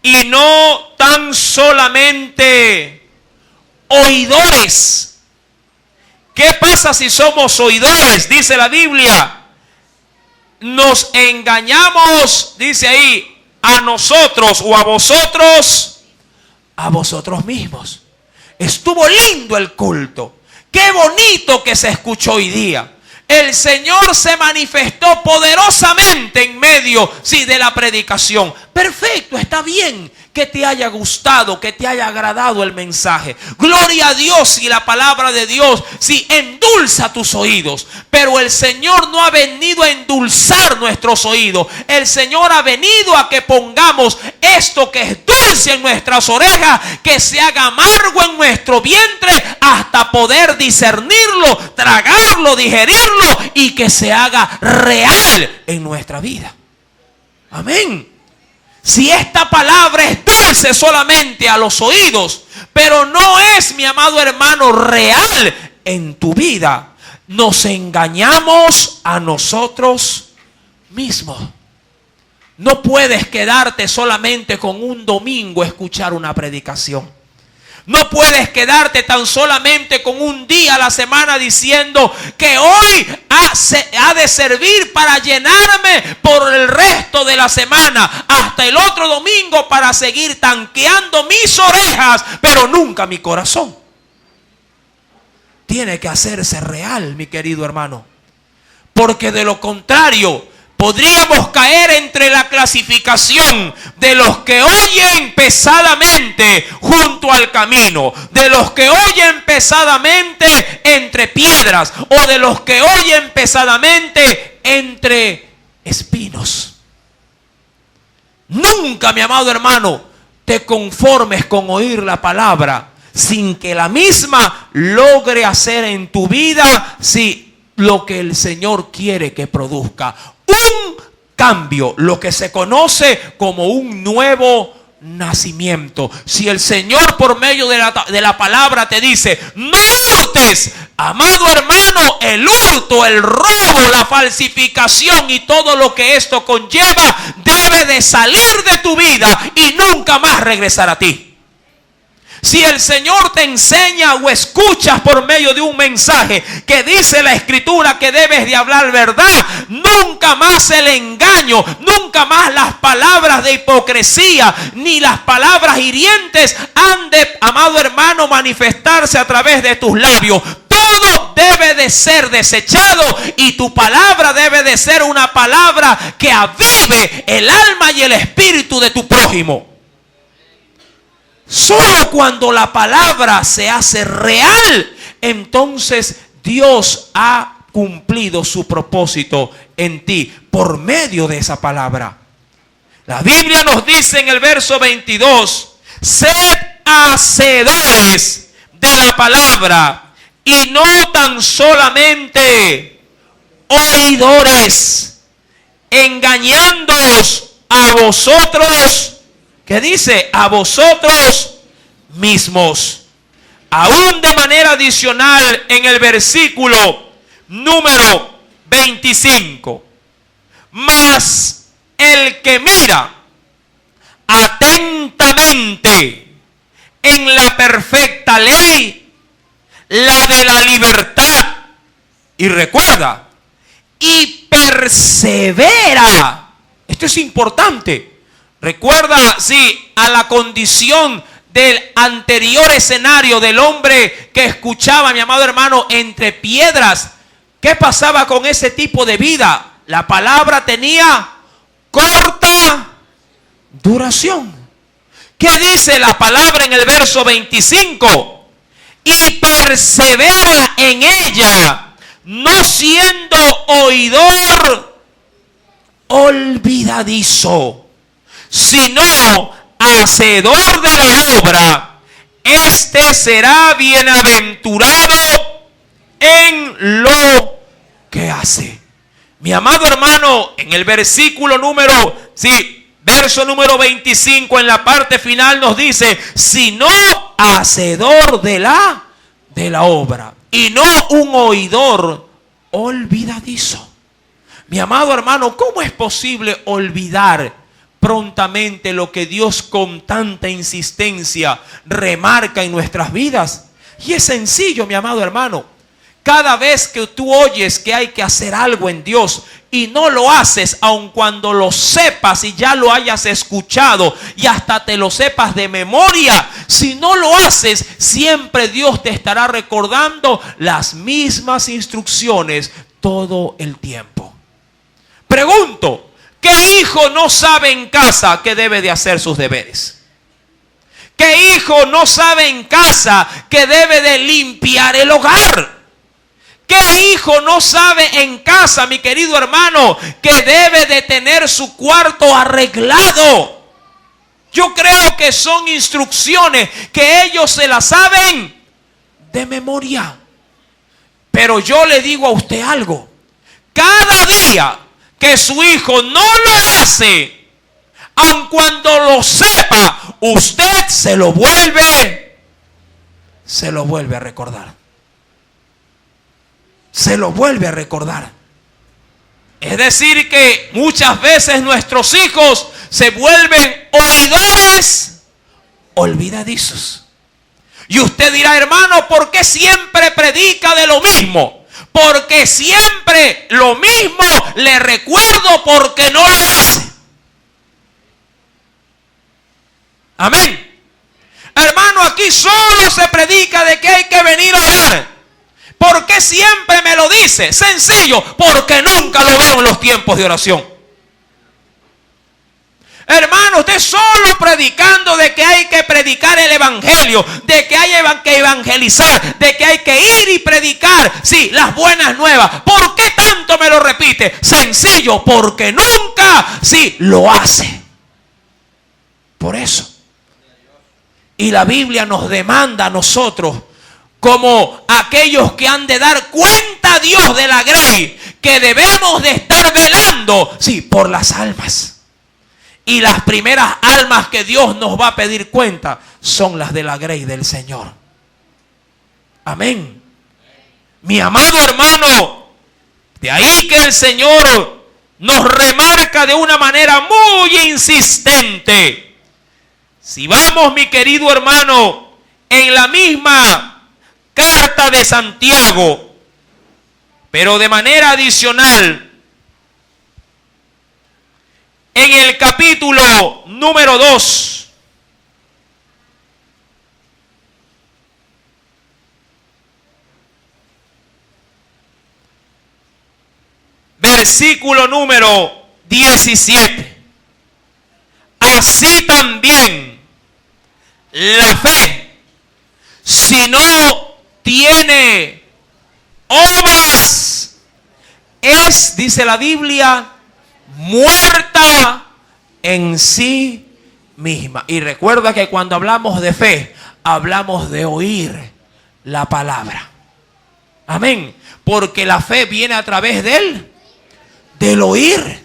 y no tan solamente oidores. ¿Qué pasa si somos oidores? Dice la Biblia. Nos engañamos, dice ahí, a nosotros o a vosotros mismos. Estuvo lindo el culto. Qué bonito que se escuchó hoy día. El Señor se manifestó poderosamente en medio, sí, de la predicación. Perfecto, está bien que te haya gustado, que te haya agradado el mensaje. Gloria a Dios y la palabra de Dios, sí, endulza tus oídos. Pero el Señor no ha venido a endulzar nuestros oídos. El Señor ha venido a que pongamos esto que es dulce en nuestras orejas, que se haga amargo en nuestro vientre, hasta poder discernirlo, tragarlo, digerirlo, y que se haga real en nuestra vida. Amén. Si esta palabra es dulce solamente a los oídos, pero no es, mi amado hermano, real en tu vida, nos engañamos a nosotros mismos. No puedes quedarte solamente con un domingo a escuchar una predicación. No puedes quedarte tan solamente con un día a la semana diciendo que hoy ha de servir para llenarme por el resto de la semana, hasta el otro domingo para seguir tanqueando mis orejas, pero nunca mi corazón. Tiene que hacerse real, mi querido hermano, porque de lo contrario podríamos caer entre la clasificación de los que oyen pesadamente junto al camino, de los que oyen pesadamente entre piedras, o de los que oyen pesadamente entre espinos. Nunca, mi amado hermano, te conformes con oír la palabra sin que la misma logre hacer en tu vida lo que el Señor quiere que produzca. Un cambio, lo que se conoce como un nuevo nacimiento. Si el Señor por medio de la palabra te dice: no hurtes, amado hermano, el hurto, el robo, la falsificación y todo lo que esto conlleva debe de salir de tu vida y nunca más regresar a ti. Si el Señor te enseña o escuchas por medio de un mensaje que dice la Escritura que debes de hablar verdad, nunca más el engaño, nunca más las palabras de hipocresía, ni las palabras hirientes han de, amado hermano, manifestarse a través de tus labios. Todo debe de ser desechado y tu palabra debe de ser una palabra que avive el alma y el espíritu de tu prójimo. Solo cuando la palabra se hace real, entonces Dios ha cumplido su propósito en ti por medio de esa palabra. La Biblia nos dice en el verso 22: sed hacedores de la palabra y no tan solamente oidores, engañándoos a vosotros. ¿Qué dice? A vosotros mismos. Aún de manera adicional en el versículo número 25. Mas el que mira atentamente en la perfecta ley, la de la libertad, y recuerda, y persevera. Esto es importante. Recuerda, a la condición del anterior escenario del hombre que escuchaba, mi amado hermano, entre piedras. ¿Qué pasaba con ese tipo de vida? La palabra tenía corta duración. ¿Qué dice la palabra en el verso 25? Y persevera en ella, no siendo oidor olvidadizo, sino hacedor de la obra. Este será bienaventurado en lo que hace. Mi amado hermano, en el versículo verso número 25, en la parte final nos dice: sino hacedor de la obra, y no un oidor olvidadizo. Mi amado hermano, ¿cómo es posible olvidar prontamente lo que Dios con tanta insistencia remarca en nuestras vidas? Y es sencillo, mi amado hermano. Cada vez que tú oyes que hay que hacer algo en Dios y no lo haces, aun cuando lo sepas y ya lo hayas escuchado y hasta te lo sepas de memoria, si no lo haces, siempre Dios te estará recordando las mismas instrucciones todo el tiempo. Pregunto: ¿qué hijo no sabe en casa que debe de hacer sus deberes? ¿Qué hijo no sabe en casa que debe de limpiar el hogar? ¿Qué hijo no sabe en casa, mi querido hermano, que debe de tener su cuarto arreglado? Yo creo que son instrucciones que ellos se las saben de memoria. Pero yo le digo a usted algo: cada día que su hijo no lo hace, aun cuando lo sepa, usted se lo vuelve a recordar. Se lo vuelve a recordar. Es decir que muchas veces nuestros hijos se vuelven oidores olvidadizos. Y usted dirá, hermano, ¿por qué siempre predica de lo mismo? Porque siempre lo mismo le recuerdo porque no lo hace. Amén. Hermano, aquí solo se predica de que hay que venir a orar. ¿Por qué siempre me lo dice? Sencillo, porque nunca lo veo en los tiempos de oración. Hermano, usted solo predicando de que hay que predicar el evangelio, de que hay que evangelizar, de que hay que ir y predicar, sí, las buenas nuevas. ¿Por qué tanto me lo repite? Sencillo, porque nunca, sí, lo hace. Por eso. Y la Biblia nos demanda a nosotros, como aquellos que han de dar cuenta a Dios de la grey, que debemos de estar velando, sí, por las almas. Y las primeras almas que Dios nos va a pedir cuenta son las de la grey del Señor. Amén. Mi amado hermano, de ahí que el Señor nos remarca de una manera muy insistente. Si vamos, mi querido hermano, en la misma carta de Santiago, pero de manera adicional, en el capítulo número 2, versículo número 17. Así también la fe, si no tiene obras, es, dice la Biblia, muerta en sí misma. Y recuerda que cuando hablamos de fe, hablamos de oír la palabra. Amén. Porque la fe viene a través del oír.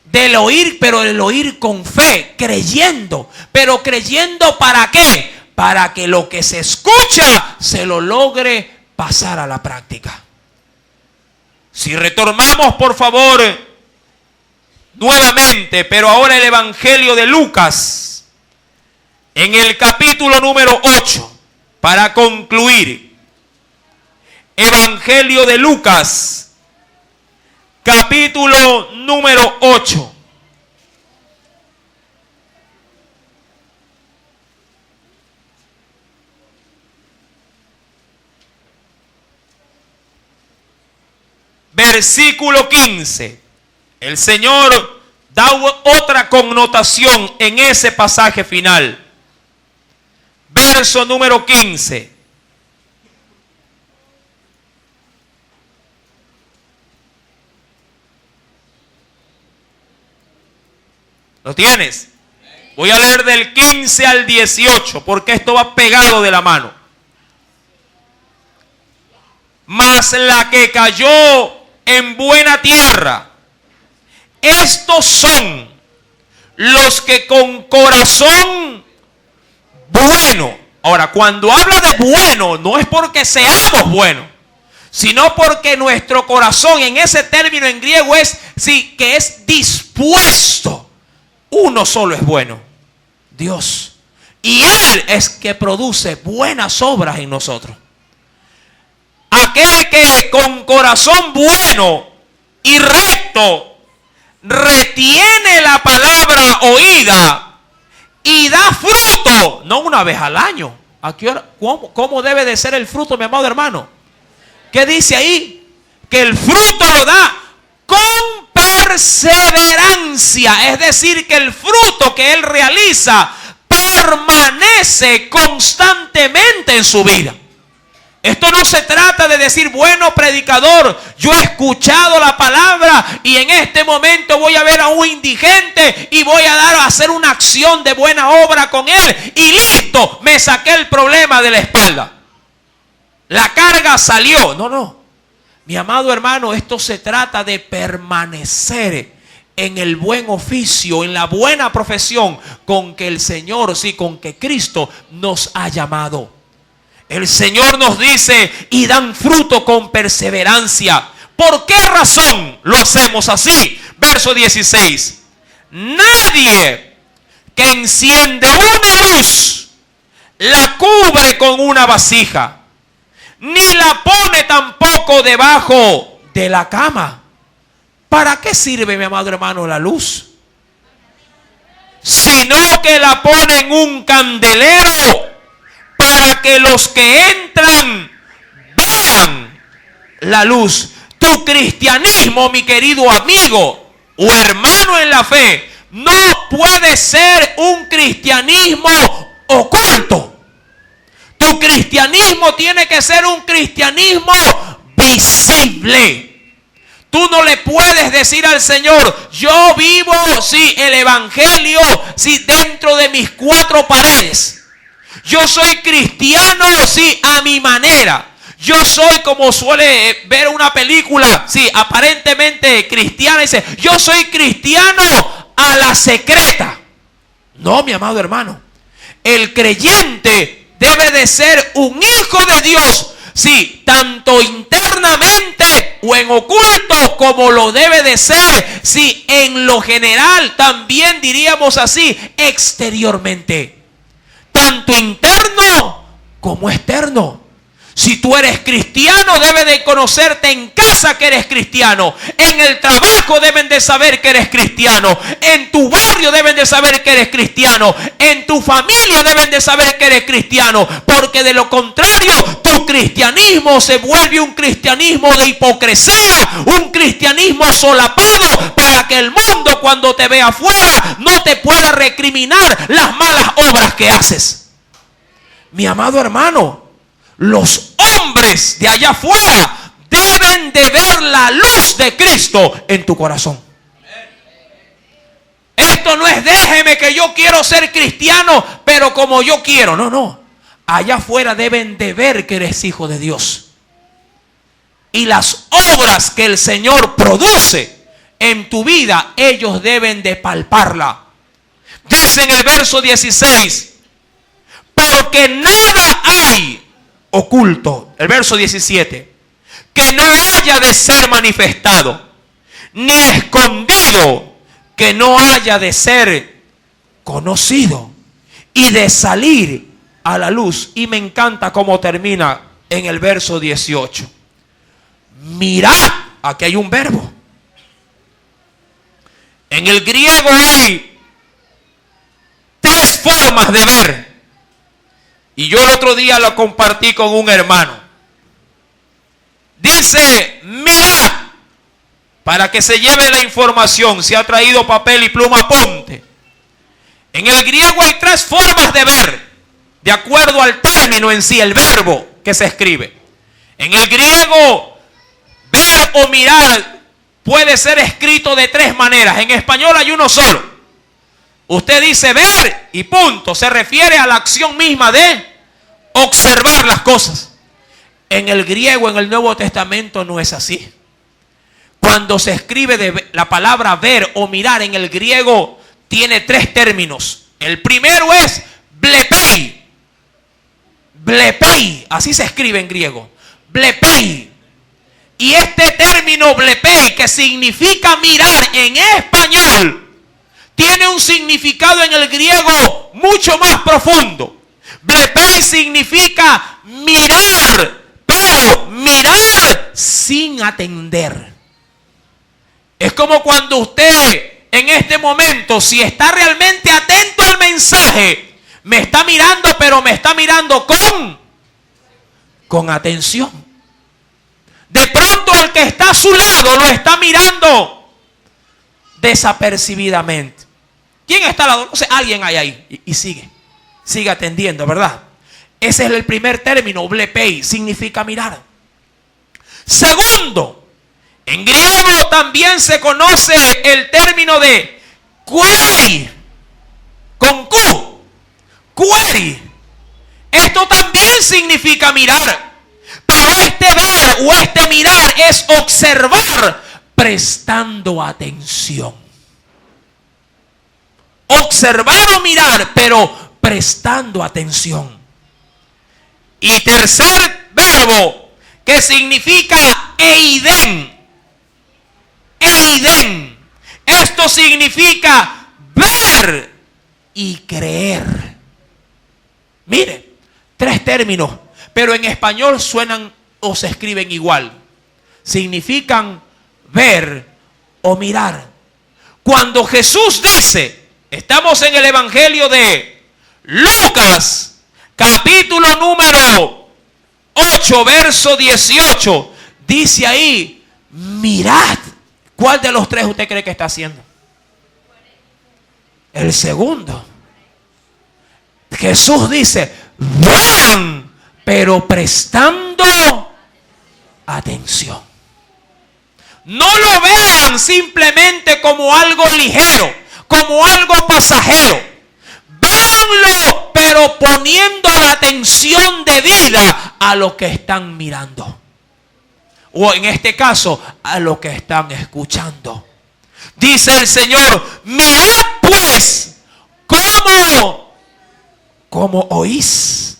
Del oír, pero el oír con fe, creyendo. Pero creyendo ¿para qué? Para que lo que se escucha se lo logre pasar a la práctica. Si retomamos, por favor, nuevamente, pero ahora el Evangelio de Lucas, en el capítulo número 8, para concluir. Evangelio de Lucas, capítulo número 8. Versículo 15. El Señor da otra connotación en ese pasaje final. Verso número 15. ¿Lo tienes? Voy a leer del 15 al 18 porque esto va pegado de la mano. Mas la que cayó en buena tierra, estos son los que con corazón bueno. Ahora, cuando habla de bueno, no es porque seamos buenos, sino porque nuestro corazón, en ese término en griego es, sí, que es dispuesto. Uno solo es bueno, Dios. Y Él es que produce buenas obras en nosotros. Aquel que con corazón bueno y recto retiene la palabra oída y da fruto, no una vez al año. ¿A qué hora? ¿Cómo debe de ser el fruto, mi amado hermano? ¿Qué dice ahí? Que el fruto lo da con perseverancia. Es decir, que el fruto que él realiza permanece constantemente en su vida. Esto no se trata de decir, bueno, predicador, yo he escuchado la palabra y en este momento voy a ver a un indigente y voy a hacer una acción de buena obra con él y listo, me saqué el problema de la espalda. La carga salió. No. Mi amado hermano, esto se trata de permanecer en el buen oficio, en la buena profesión con que el Señor, sí, con que Cristo nos ha llamado. El Señor nos dice, y dan fruto con perseverancia. ¿Por qué razón lo hacemos así? Verso 16. Nadie que enciende una luz la cubre con una vasija, ni la pone tampoco debajo de la cama. ¿Para qué sirve, mi amado hermano, la luz? Sino que la pone en un candelero para que los que entran vean la luz. Tu cristianismo, mi querido amigo o hermano en la fe, no puede ser un cristianismo oculto. Tu cristianismo tiene que ser un cristianismo visible. Tú no le puedes decir al Señor, yo vivo, sí, el evangelio, sí, dentro de mis cuatro paredes. Yo soy cristiano, sí, a mi manera. Yo soy como suele ver una película, sí, aparentemente cristiana, dice, yo soy cristiano a la secreta. No, mi amado hermano. El creyente debe de ser un hijo de Dios, sí, tanto internamente o en oculto, como lo debe de ser, sí, en lo general, también diríamos así, exteriormente. Tanto interno como externo. Si tú eres cristiano, debes de conocerte en casa que eres cristiano. En el trabajo deben de saber que eres cristiano. En tu barrio deben de saber que eres cristiano. En tu familia deben de saber que eres cristiano. Porque de lo contrario, tu cristianismo se vuelve un cristianismo de hipocresía. Un cristianismo solapado para que el mundo, cuando te vea afuera, no te pueda recriminar las malas obras que haces. Mi amado hermano, los hombres de allá afuera deben de ver la luz de Cristo en tu corazón. Esto no es déjeme que yo quiero ser cristiano, pero como yo quiero. No, no. Allá afuera deben de ver que eres hijo de Dios. Y las obras que el Señor produce en tu vida, ellos deben de palparla. Dice en el verso 16, porque nada hay oculto, el verso 17, que no haya de ser manifestado, ni escondido, que no haya de ser conocido y de salir a la luz. Y me encanta cómo termina en el verso 18. Mirad, aquí hay un verbo. En el griego hay tres formas de ver. Y yo el otro día lo compartí con un hermano. Dice, mirad, para que se lleve la información. Si ha traído papel y pluma, apunte. En el griego hay tres formas de ver, de acuerdo al término en sí, el verbo que se escribe. En el griego, ver o mirar puede ser escrito de tres maneras. En español hay uno solo. Usted dice ver y punto. Se refiere a la acción misma de observar las cosas. En el griego, en el Nuevo Testamento, no es así. Cuando se escribe la palabra ver o mirar en el griego, tiene tres términos. El primero es blepei. Blepei, así se escribe en griego. Blepei. Y este término blepei, que significa mirar en español, tiene un significado en el griego mucho más profundo. Blepei significa mirar, pero mirar sin atender. Es como cuando usted en este momento, si está realmente atento al mensaje, me está mirando, pero me está mirando con atención. De pronto el que está a su lado lo está mirando desapercibidamente. ¿Quién está al lado? No sé, alguien hay ahí. Y sigue atendiendo, ¿verdad? Ese es el primer término, blepei, significa mirar. Segundo, en griego también se conoce el término de queri, con Q, queri. Esto también significa mirar. Pero este ver o este mirar es observar prestando atención. Observar o mirar, pero prestando atención. Y tercer verbo, que significa eiden. Eiden. Esto significa ver y creer. Mire, tres términos, pero en español suenan o se escriben igual. Significan ver o mirar. Cuando Jesús dice, estamos en el Evangelio de Lucas, capítulo número 8, verso 18, dice ahí, mirad. ¿Cuál de los tres usted cree que está haciendo? El segundo. Jesús dice, vean, pero prestando atención. No lo vean simplemente como algo ligero, como algo pasajero. Véanlo, pero poniendo la atención debida a lo que están mirando. O en este caso, a lo que están escuchando. Dice el Señor, mirad pues cómo oís.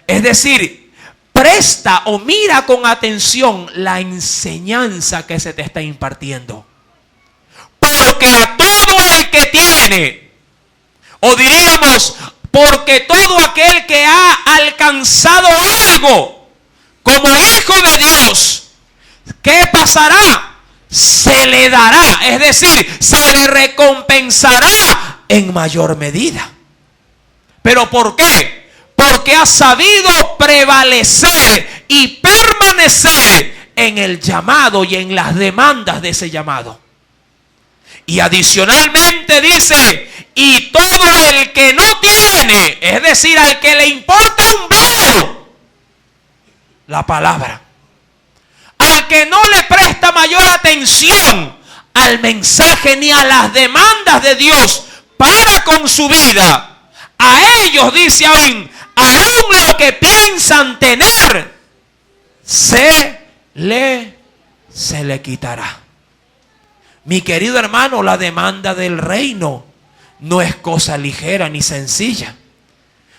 Es decir, presta o mira con atención la enseñanza que se te está impartiendo. Porque a todo el que tiene, o diríamos, porque todo aquel que ha alcanzado algo como hijo de Dios, ¿qué pasará? Se le dará, es decir, se le recompensará en mayor medida. ¿Pero por qué? Porque ha sabido prevalecer y permanecer en el llamado y en las demandas de ese llamado. Y adicionalmente dice, y todo el que no tiene, es decir, al que le importa un bledo la palabra, al que no le presta mayor atención al mensaje ni a las demandas de Dios para con su vida, a ellos, dice aún lo que piensan tener, se le quitará. Mi querido hermano, la demanda del reino no es cosa ligera ni sencilla.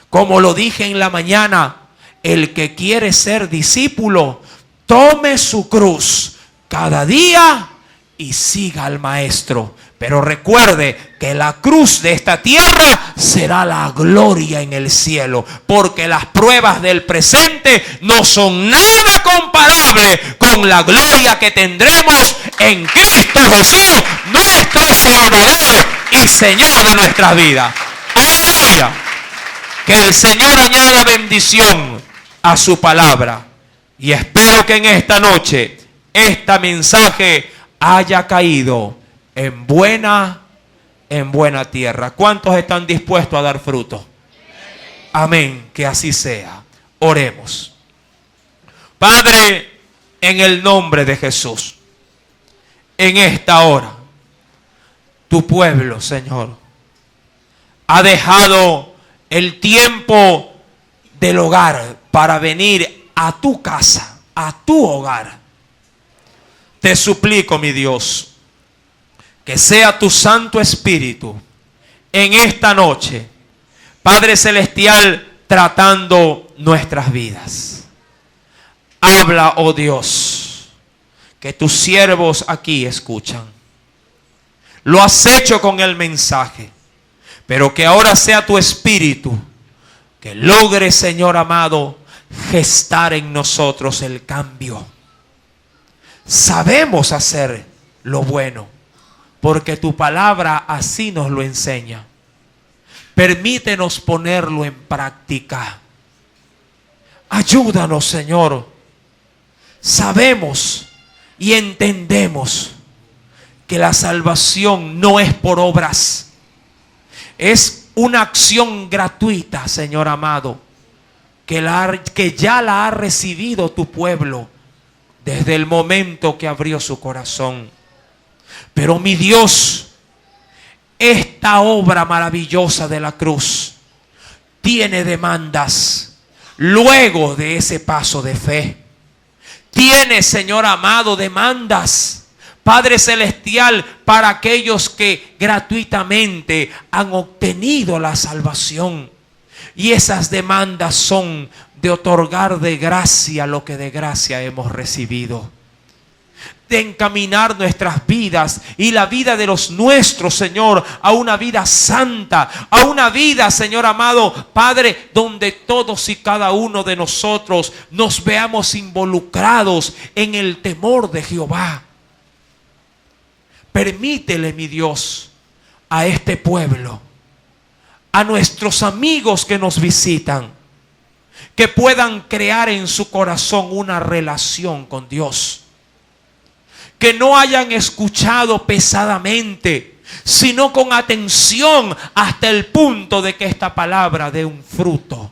Como lo dije en la mañana, el que quiere ser discípulo, tome su cruz cada día y siga al Maestro. Pero recuerde que la cruz de esta tierra será la gloria en el cielo. Porque las pruebas del presente no son nada comparable con la gloria que tendremos en Cristo Jesús, nuestro Salvador y Señor de nuestras vidas. Aleluya. Que el Señor añada bendición a su palabra. Y espero que en esta noche este mensaje haya caído en buena tierra. ¿Cuántos están dispuestos a dar fruto? Amén, que así sea. Oremos. Padre, en el nombre de Jesús, en esta hora, tu pueblo, Señor, ha dejado el tiempo del hogar para venir a tu casa, a tu hogar. Te suplico, mi Dios, que sea tu Santo Espíritu en esta noche, Padre Celestial, tratando nuestras vidas. Habla, oh Dios, que tus siervos aquí escuchan. Lo has hecho con el mensaje, pero que ahora sea tu Espíritu que logre, Señor amado, gestar en nosotros el cambio. Sabemos hacer lo bueno, porque tu palabra así nos lo enseña. Permítenos ponerlo en práctica. Ayúdanos, Señor. Sabemos y entendemos que la salvación no es por obras. Es una acción gratuita, Señor amado, que ya la ha recibido tu pueblo desde el momento que abrió su corazón. Pero mi Dios, esta obra maravillosa de la cruz tiene demandas luego de ese paso de fe. Tiene, Señor amado, demandas Padre celestial, para aquellos que gratuitamente han obtenido la salvación. Y esas demandas son de otorgar de gracia lo que de gracia hemos recibido. De encaminar nuestras vidas y la vida de los nuestros, Señor, a una vida santa, a una vida, Señor amado, Padre, donde todos y cada uno de nosotros nos veamos involucrados en el temor de Jehová. Permítele, mi Dios, a este pueblo, a nuestros amigos que nos visitan, que puedan crear en su corazón una relación con Dios. Que no hayan escuchado pesadamente, sino con atención, hasta el punto de que esta palabra dé un fruto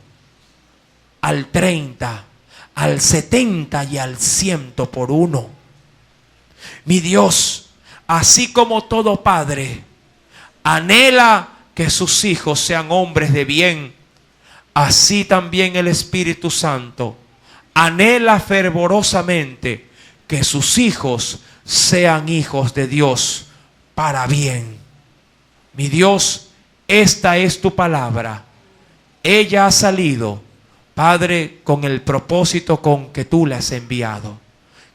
al 30, al 70 y al 100 por uno. Mi Dios, así como todo padre anhela que sus hijos sean hombres de bien, así también el Espíritu Santo anhela fervorosamente que sus hijos sean hijos de Dios para bien. Mi Dios, esta es tu palabra. Ella ha salido, Padre, con el propósito con que tú la has enviado.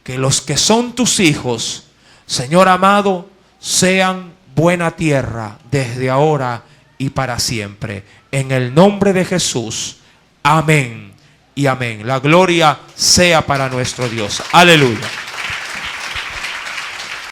Que los que son tus hijos, Señor amado, sean buena tierra desde ahora y para siempre. En el nombre de Jesús. Amén y amén. La gloria sea para nuestro Dios. Aleluya.